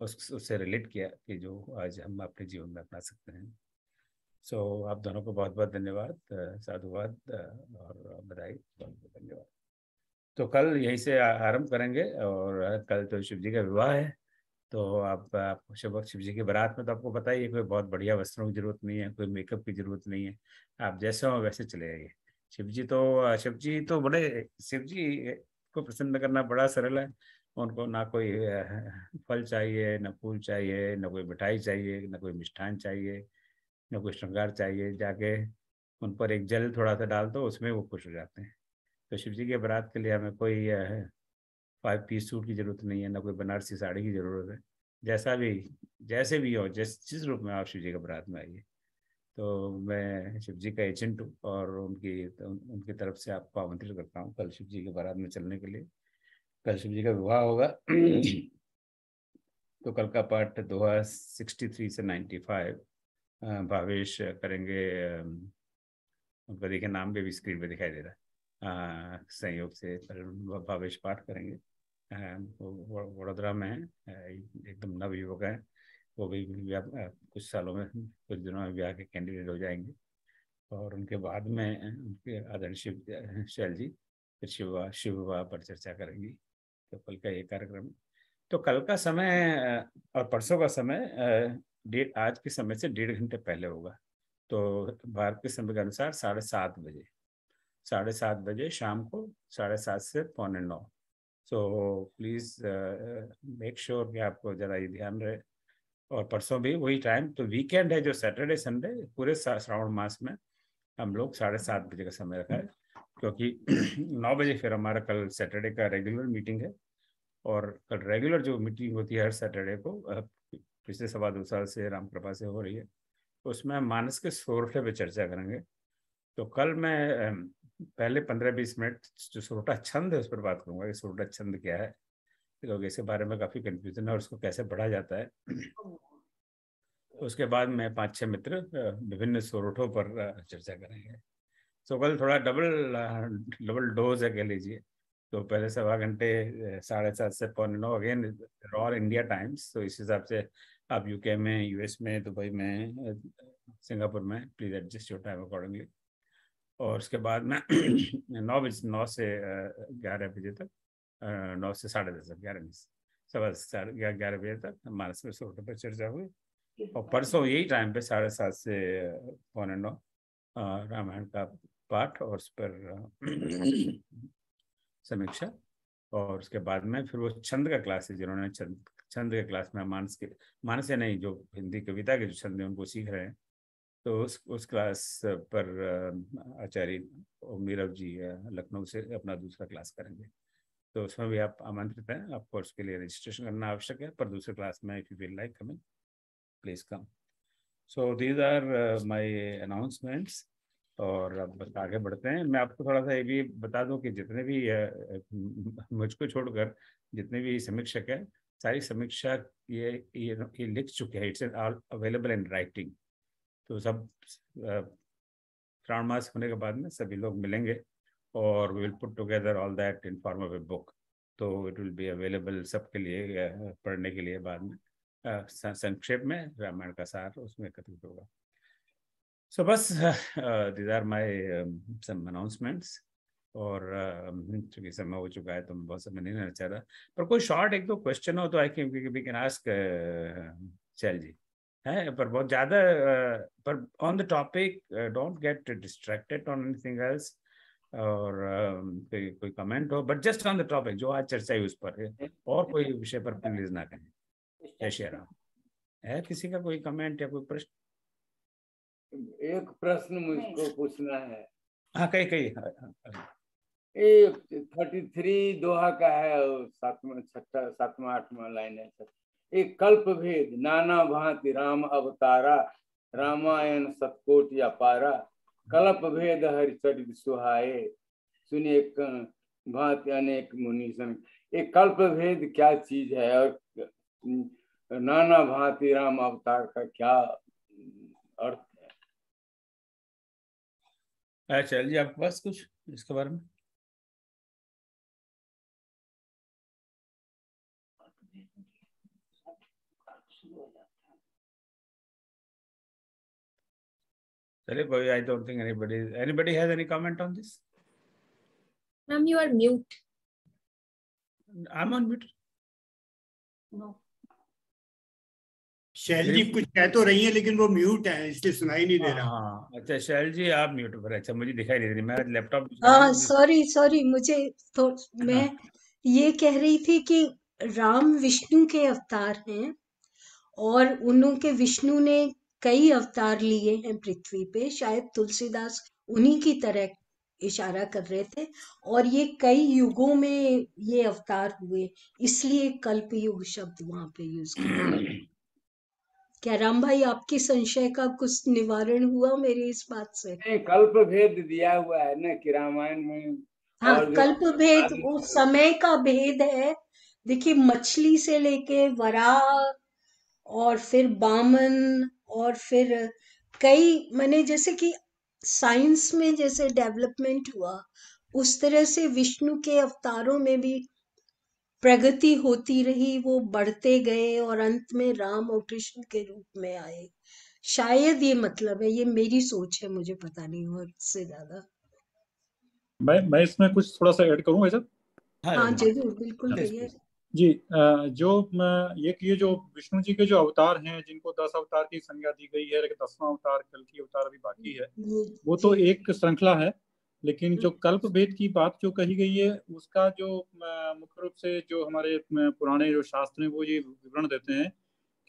उससे रिलेट किया कि जो आज हम अपने जीवन में अपना सकते हैं। सो आप दोनों को बहुत बहुत धन्यवाद, साधुवाद और बधाई, बहुत बहुत धन्यवाद। तो कल यहीं से आरंभ करेंगे, और कल तो शिव जी का विवाह है। तो आप शिव जी की बारात में तो आपको पता ही है, कोई बहुत बढ़िया वस्त्रों की जरूरत नहीं है, कोई मेकअप की जरूरत नहीं है, आप जैसे हो वैसे चले आइए। शिव जी को प्रसन्न करना बड़ा सरल है। उनको ना कोई फल चाहिए, ना फूल चाहिए, ना कोई मिठाई चाहिए, ना कोई मिष्ठान चाहिए, न कोई श्रृंगार चाहिए। जाके उन पर एक जल थोड़ा सा डाल दो, उसमें वो खुश हो जाते हैं। तो शिव जी के बारात के लिए हमें कोई 5 पीस सूट की जरूरत नहीं है, ना कोई बनारसी साड़ी की जरूरत है। जैसे भी हो, जिस रूप में आप शिव जी के बारात में आइए। तो मैं शिव जी का एजेंट हूँ और उनकी तरफ से आपको आमंत्रित करता हूँ कल शिव जी के बारात में चलने के लिए। कल शिव जी का विवाह होगा। तो कल का पाठ दोहा 63 से 95 भावेश करेंगे। उनका देखिए नाम भी स्क्रीन पे दिखाई दे रहा है, संयोग से भावेश पाठ करेंगे। वडोदरा में है, एकदम नव युवक है। वो भी कुछ सालों में, कुछ दिनों में ब्याह के कैंडिडेट हो जाएंगे। और उनके बाद में उनके आदरणीय शैल जी फिर शिव विवाह पर चर्चा करेंगी। तो कल का ये कार्यक्रम। तो कल का समय और परसों का समय आज के समय से 1.5 घंटे पहले होगा। तो भारत के समय के अनुसार 7:30 बजे, 7:30 बजे शाम को, 7:30 से 8:45। सो प्लीज़ मेक श्योर कि आपको ज़रा ये ध्यान रहे। और परसों भी वही टाइम। तो वीकेंड है जो सैटरडे संडे, पूरे श्रावण मास में हम लोग 7:30 बजे का समय रखा है, क्योंकि 9 बजे फिर हमारा कल सैटरडे का रेगुलर मीटिंग है। और कल रेगुलर जो मीटिंग होती है हर सैटरडे को, पिछले 2.25 साल से राम कृपा से हो रही है, उसमें हम मानस के सोरठे पे चर्चा करेंगे। तो कल मैं पहले 15-20 मिनट जो सोरठा छंद है उस पर बात करूंगा कि सोरठा छंद क्या है, लोग इसके बारे में काफी कंफ्यूजन है और उसको कैसे पढ़ा जाता है। उसके बाद में 5-6 मित्र विभिन्न सोरठों पर चर्चा करेंगे। सो कल थोड़ा डबल डोज है कह लीजिए। तो पहले सवा घंटे 7:30 से 8:45 अगेन ऑल इंडिया टाइम्स। तो इस हिसाब से आप यूके में, यूएस में, दुबई में, सिंगापुर में please adjust your time accordingly. और उसके बाद में 9 से 11 बजे तक, 9 से 10:30 तक, 11 बजे तक मानस में सोरठों पर चर्चा हुई। और परसों यही टाइम पे 7:30 से 8:45 रामायण का पाठ और उस पर समीक्षा। और उसके बाद में फिर वो छंद का क्लास है, जिन्होंने छंद के क्लास में मानस से नहीं, जो हिंदी कविता के जो छंद है उनको सीख रहे हैं, तो उस क्लास पर आचार्य मीरव जी लखनऊ से अपना दूसरा क्लास करेंगे। तो उसमें भी आप आमंत्रित हैं। आपको उसके लिए रजिस्ट्रेशन करना आवश्यक है, पर दूसरे क्लास में if you feel like coming please come. So these are my announcements. और अब बस आगे बढ़ते हैं। मैं आपको थोड़ा सा ये भी बता दूं कि जितने भी मुझको छोड़कर जितने भी समीक्षक है, सारी समीक्षा ये लिख चुके हैं। It's available in writing. तो सब श्रावण मास होने के बाद में सभी लोग मिलेंगे और we will put together all that in form of a book. तो इट विल बी अवेलेबल सबके लिए पढ़ने के लिए बाद में। संक्षेप में रामायण का सार उसमें एकत्रित होगा। सो बस these are my some announcements. और चूंकि समय हो चुका है तो मैं बहुत समय नहीं लेना चाह रहा, पर कोई शॉर्ट 1-2 क्वेश्चन हो तो आई कैन आस्क शैल जी है, पर बहुत ज़्यादा पर on the topic, don't get distracted on anything else. और कोई कमेंट हो, but just on the topic जो आज चर्चा हुई उस पर है, और कोई विषय पर प्लीज ना करें। जय श्री राम। है किसी का कोई कमेंट या कोई प्रश्न? एक प्रश्न मुझको पूछना है। हाँ, कई 33 दोहा का है और 7वां 8वां लाइन है। एक कल्प भेद नाना भांति राम अवतारा, रामायण सतकोटि अपारा, कल्प भेद हरिचरित सुहाए, सुनिए भांति अनेक मुनि सन। एक कल्प भेद क्या चीज है और नाना भांति राम अवतार का क्या अर्थ है? चल जी, आपके पास कुछ इसके बारे में? चलिए, कोई, I don't think anybody has any comment on this? Ma'am, you are mute. I'm on mute. No. शैल जी कुछ कह तो रही है लेकिन वो म्यूट है, इसलिए सुनाई नहीं दे रहा। हाँ, अच्छा शैल जी आप म्यूट पर। अच्छा, मुझे दिखाई नहीं दे रही, मैं लैपटॉप। सॉरी मुझे तो मैं ये कह रही थी कि राम विष्णु के अवतार हैं और उनके विष्णु ने कई अवतार लिए हैं पृथ्वी पे। शायद तुलसीदास उन्हीं की तरह इशारा कर रहे थे, और ये कई युगों में ये अवतार हुए, इसलिए कल्प युग शब्द वहां पे यूज किया। क्या राम भाई आपकी संशय का कुछ निवारण हुआ मेरी इस बात से? नहीं, कल्प भेद दिया हुआ है ना कि रामायण में। हाँ, और कल्प भेद वो समय का भेद है। देखिए, मछली से लेके वराह और फिर बामन और फिर कई, मैंने जैसे कि साइंस में जैसे डेवलपमेंट हुआ उस तरह से विष्णु के अवतारों में भी प्रगति होती रही, वो बढ़ते गए और अंत में राम और कृष्ण के रूप में आए। शायद ये मतलब है, ये मेरी सोच है, मुझे पता नहीं और इससे ज्यादा। मैं इसमें कुछ थोड़ा सा ऐड करूं ऐसा? हाँ जरूर, बिल्कुल कहिए जी। ये जो विष्णु जी के जो अवतार हैं, जिनको 10 अवतार की संज्ञा दी गई है, लेकिन 10वां अवतार कल्कि अवतार अभी बाकी है, वो तो एक श्रृंखला है। लेकिन जो कल्प भेद की बात जो कही गई है, उसका जो मुख्य रूप से जो हमारे पुराने जो शास्त्र हैं वो ये विवरण देते हैं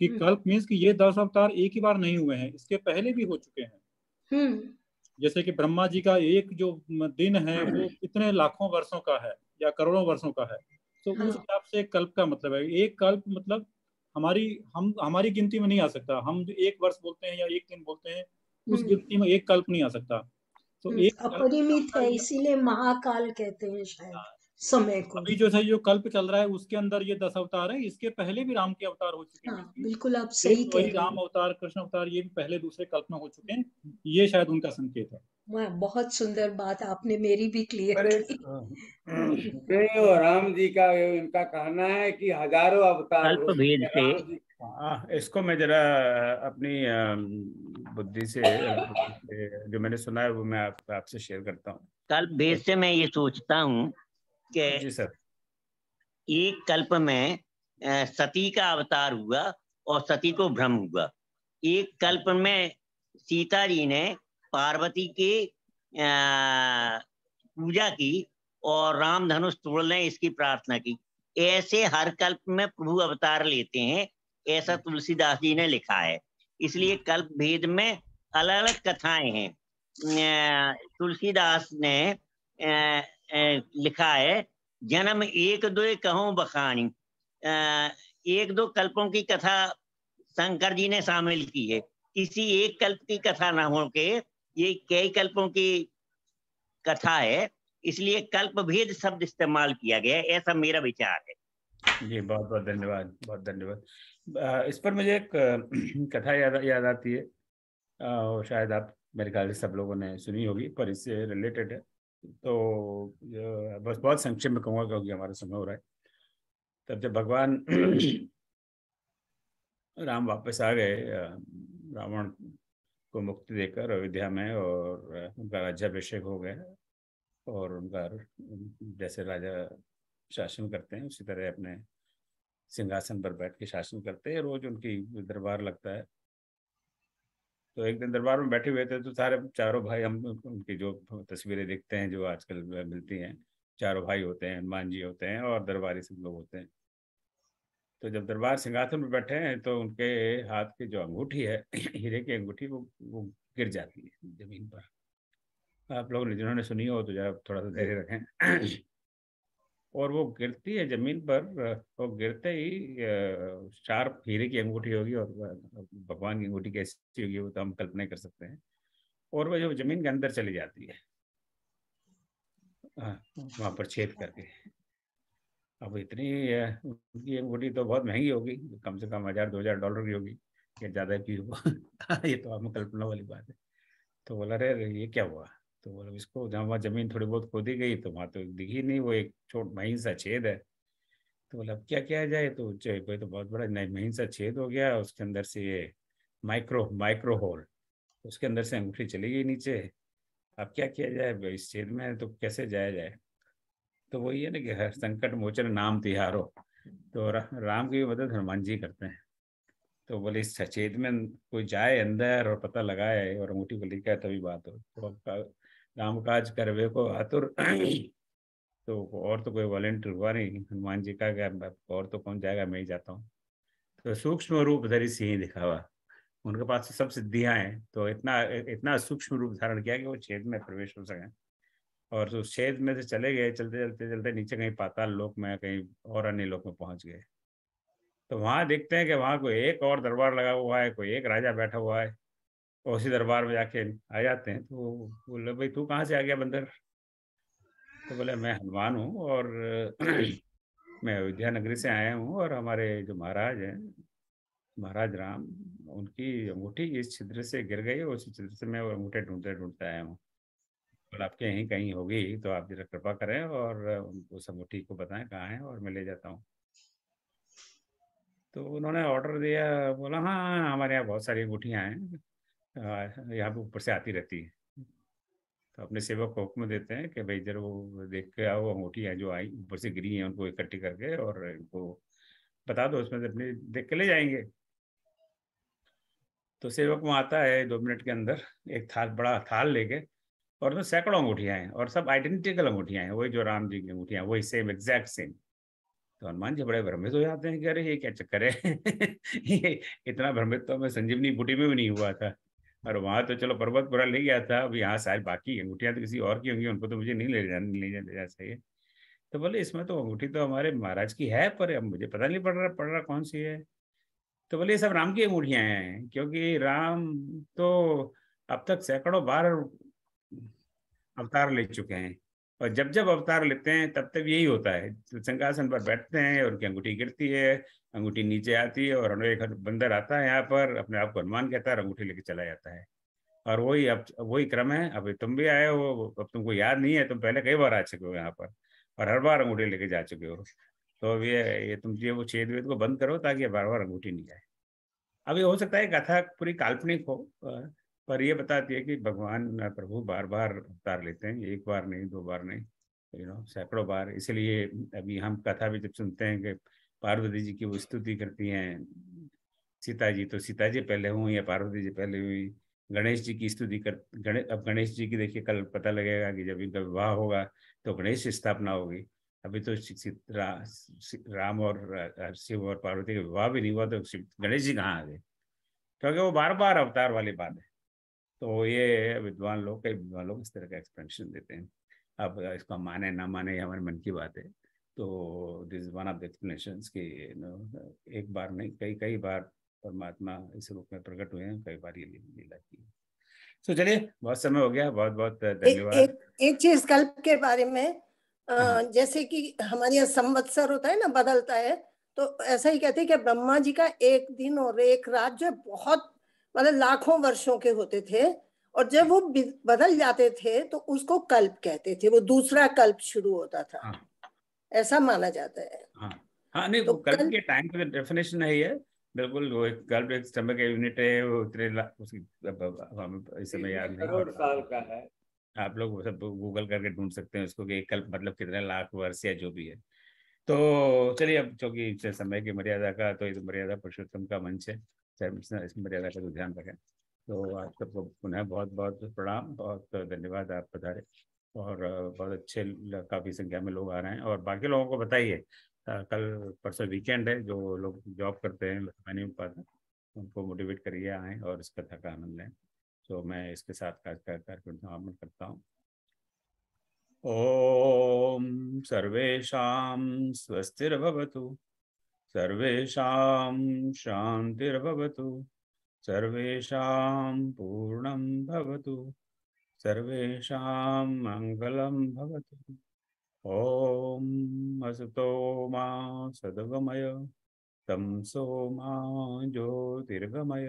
कि कल्प मीन्स कि ये 10 अवतार एक ही बार नहीं हुए हैं, इसके पहले भी हो चुके हैं। जैसे कि ब्रह्मा जी का एक जो दिन है वो कितने लाखों वर्षों का है या करोड़ों वर्षों का है। तो उस हिसाब से कल्प का मतलब है, एक कल्प मतलब हमारी गिनती में नहीं आ सकता। हम जो एक वर्ष बोलते हैं या एक दिन बोलते हैं, उस गिनती में एक कल्प नहीं आ सकता। तो एक अपरिमित है, इसीलिए महाकाल कहते हैं शायद समय को। अभी जो जो कल्प चल रहा है उसके अंदर ये 10 अवतार है। इसके पहले भी राम के अवतार हो चुके हैं। हाँ, बिल्कुल आप सही कह वही रहे राम हैं। अवतार, कृष्ण अवतार, ये भी पहले दूसरे कल्प में हो चुके हैं। ये शायद उनका संकेत है। वाह, बहुत सुंदर बात आपने मेरी भी क्लियर अरे की। नहीं, वो राम जी का इनका कहना है कि हजारों अवतार कल्प हो भेद चुके से राम जी। इसको मैं जरा अपनी बुद्धि से जो मैंने सुना है वो मैं आपसे शेयर करता हूँ। कल्प भेद से मैं ये सोचता हूँ कि जी सर, एक कल्प में सती का अवतार हुआ और सती को भ्रम हुआ। एक कल्प में सीता जी ने पार्वती के पूजा की और राम धनुष तोड़ लें इसकी प्रार्थना की। ऐसे हर कल्प में प्रभु अवतार लेते हैं, ऐसा तुलसीदास जी ने लिखा है। इसलिए कल्प भेद में अलग अलग कथाएं हैं। तुलसीदास ने लिखा है, जन्म एक दो कहूं बखानी। एक दो कल्पों की कथा शंकर जी ने शामिल की है। किसी एक कल्प की कथा ना हो के ये कई कल्पों की कथा है, इसलिए कल्प भेद शब्द इस्तेमाल किया गया है, ऐसा मेरा विचार है। जी बहुत बहुत धन्यवाद, बहुत धन्यवाद। इस पर मुझे एक कथा याद आती है, और शायद आप मेरे ख्याल से सब लोगों ने सुनी होगी, पर इससे रिलेटेड है। तो बस बहुत संक्षेप में कहूँगा क्योंकि हमारा समय हो रहा है। तब जब भगवान राम वापस आ गए रावण को मुक्ति देकर अयोध्या में, और उनका राज्याभिषेक हो गया, और उनका जैसे राजा शासन करते हैं उसी तरह अपने सिंहासन पर बैठ के शासन करते हैं। रोज उनकी दरबार लगता है। तो एक दिन दरबार में बैठे हुए थे तो सारे चारों भाई, हम उनकी जो तस्वीरें देखते हैं जो आजकल मिलती हैं, चारों भाई होते हैं, हनुमान जी होते हैं और दरबारी सब लोग होते हैं। तो जब दरबार सिंहासन पर बैठे हैं तो उनके हाथ की जो अंगूठी है हीरे की अंगूठी, वो गिर जाती है जमीन पर। आप लोग जिन्होंने सुनी हो तो जरा थोड़ा सा धैर्य रखें। और वो गिरती है जमीन पर, वो गिरते ही शार्प हीरे की अंगूठी होगी, और भगवान की अंगूठी कैसी होगी वो तो हम कल्पना नहीं कर सकते हैं। और वो जो जमीन के अंदर चली जाती है वहां पर छेद करके। अब इतनी उनकी अंगूठी तो बहुत महंगी होगी, कम से कम $1000-2000 की होगी, या ज़्यादा भी होगा। ये तो आप कल्पना वाली बात है। तो बोला अरे ये क्या हुआ? तो बोला इसको जहाँ वहाँ जमीन थोड़ी बहुत खोदी गई तो वहाँ तो दिखी नहीं, वो एक छोट महीन सा छेद है। तो बोला अब क्या किया जाए? तो कोई तो बहुत बड़ा महीन सा छेद हो गया, उसके अंदर से ये माइक्रो होल, उसके अंदर से अंगूठी चली गई नीचे। अब क्या किया जाए इस छेद में, तो कैसे जाया जाए? तो वही है ना कि हर संकट मोचन नाम तिहारो। तो राम की मदद हनुमान जी करते हैं। तो बोले इस छेद में कोई जाए अंदर और पता लगाए और अंगूठी को लिखा है तभी बात हो। तो राम काज करवे को आतुर। तो और तो कोई वॉलेंटियर हुआ नहीं, हनुमान जी का क्या, और तो कौन जाएगा, मैं ही जाता हूँ। तो सूक्ष्म रूप धरी सिंह दिखावा, उनके पास सब सिद्धियां हैं, तो इतना इतना सूक्ष्म रूप धारण किया कि वो छेद में प्रवेश हो सके। और तो छेद में से चले गए, चलते चलते चलते नीचे कहीं पाताल लोक में, कहीं और अन्य लोक में पहुंच गए। तो वहां देखते हैं कि वहां कोई एक और दरबार लगा हुआ है, कोई एक राजा बैठा हुआ है, और उसी दरबार में जाके आ जाते हैं। तो बोले भाई तू कहाँ से आ गया बंदर? तो बोले मैं हनुमान हूँ, और मैं अयोध्या नगरी से आया हूँ, और हमारे जो महाराज हैं, महाराज राम, उनकी अंगूठी इस छिद्र से गिर गई, और उसी छिद्र से मैं वो अंगूठे ढूंढते ढूंढते आया हूँ। और आपके यहीं कहीं होगी तो आप जरा कृपा करें और उनको उस अंगूठी को बताएं कहाँ है, और मैं ले जाता हूँ। तो उन्होंने ऑर्डर दिया, बोला हाँ हाँ हमारे यहाँ बहुत सारी अंगूठियाँ हैं, यहाँ पे ऊपर से आती रहती है। तो अपने सेवक को हुक्म देते हैं कि भाई जरा वो देख के आओ, अंगूठियाँ जो आई ऊपर से गिरी हैं उनको इकट्ठी करके और इनको बता दो, उसमें से अपनी देख के ले जाएंगे। तो सेवक वहाँ आता है 2 मिनट के अंदर, एक थाल, बड़ा थाल लेके, और उसमें सैकड़ों अंगूठियाँ हैं, और सब आइडेंटिकल अंगूठियाँ हैं, वही जो राम जी की अंगूठियाँ, वही सेम, एग्जैक्ट सेम। तो हनुमान जी बड़े भ्रमित हो जाते हैं कि अरे ये क्या चक्कर है। ये इतना भ्रमित तो हमें संजीवनी बूटी में भी नहीं हुआ था, और वहाँ तो चलो पर्वतपुरा ले गया था, अब यहाँ सारी बाकी अंगूठियाँ तो किसी और की होंगी, उनको तो मुझे नहीं ले जाना चाहिए। तो बोले इसमें तो अंगूठी तो हमारे महाराज की है, पर अब मुझे पता नहीं पड़ रहा कौन सी है। तो बोले ये सब राम की अंगूठियाँ हैं, क्योंकि राम तो अब तक सैकड़ों बार अवतार ले चुके हैं। और जब जब अवतार लेते हैं तब तब यही होता है, तो सिंहासन पर बैठते हैं और उनकी अंगूठी गिरती है, अंगूठी नीचे आती है और एक बंदर आता है यहाँ पर, अपने आप को हनुमान कहता है, अंगूठी लेके चला जाता है। और वही अब वही क्रम है। अब तुम भी आए हो, अब तुमको याद नहीं है, तुम पहले कई बार आ चुके हो यहाँ पर और हर बार अंगूठी लेके जा चुके हो। तो अब ये तुम ये वो छेद वेद को बंद करो ताकि बार बार अंगूठी नहीं आए। अब ये हो सकता है कथा पूरी काल्पनिक हो, पर ये बताती है कि भगवान प्रभु बार बार अवतार लेते हैं, एक बार नहीं, दो बार नहीं, सैकड़ों बार। इसलिए अभी हम कथा भी जब सुनते हैं कि पार्वती जी की वो स्तुति करती हैं सीता जी, तो सीता जी पहले हुई या पार्वती जी पहले हुई। गणेश जी की स्तुति अब गणेश जी की देखिए, कल पता लगेगा कि जब इनका विवाह होगा तो गणेश स्थापना होगी। अभी तो राम और शिव और पार्वती का विवाह भी नहीं हुआ, तो गणेश जी कहाँ आ गए? क्योंकि वो बार बार अवतार वाली बात है। तो ये विद्वान लोग, कई विद्वान लोग इस तरह का एक्सप्लेनेशन देते हैं। अब इसको माने ना माने हमारे मन की बात है। तो this one of the explanations कि एक बार नहीं, कई कई बार परमात्मा इस रूप में प्रकट हुए हैं, कई बार ये लीला की। तो चलिए, बहुत समय हो गया, बहुत बहुत धन्यवाद। एक चीज कल्प के बारे में, जैसे कि हमारे यहाँ संवत्सर होता है ना, बदलता है, तो ऐसा ही कहते हैं कि ब्रह्मा जी का एक दिन और एक रात जो है बहुत मतलब लाखों वर्षों के होते थे, और जब वो बदल जाते थे तो उसको कल्प कहते थे, वो दूसरा कल्प शुरू होता था। हाँ, ऐसा माना जाता है। हाँ हाँ, नहीं, तो वो कल्प के टाइम का डेफिनेशन है ये, बिल्कुल। वो एक कल्प एक समय का यूनिट है, वो उतने उसकी इस समय याद नहीं, करोड़ साल का है। आप लोग सब गूगल करके ढूंढ सकते हैं उसको कि एक कल्प मतलब कितने लाख वर्ष या जो भी है। तो चलिए, अब चूंकि समय की मर्यादा का, तो इस मर्यादा पुरुषोत्तम का मंच है, इस मर्यादा का तो ध्यान रखें। तो आप सबको पुनः बहुत बहुत प्रणाम, बहुत धन्यवाद, आप पधारे। और बहुत अच्छे काफ़ी संख्या में लोग आ रहे हैं। और बाकी लोगों को बताइए, कल परसों वीकेंड है, जो लोग जॉब करते हैं, मैं नहीं पाता, उनको मोटिवेट करिए आएँ और इस कथा का आनंद लें। तो मैं इसके साथ कार्यक्रम समापन करता हूँ। ओम सर्वेषां स्वस्तिर्भवतु, सर्वेषां शान्तिर्भवतु, सर्वेषां पूर्णं भवतु, सर्वेषां मङ्गलं भवतु। ओम असतो मा सद्गमय, तमसो मा ज्योतिर्गमय,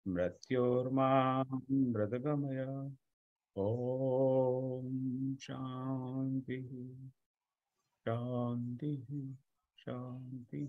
मृत्योर्मा मृतगमय। ओम शांति शांति शांति।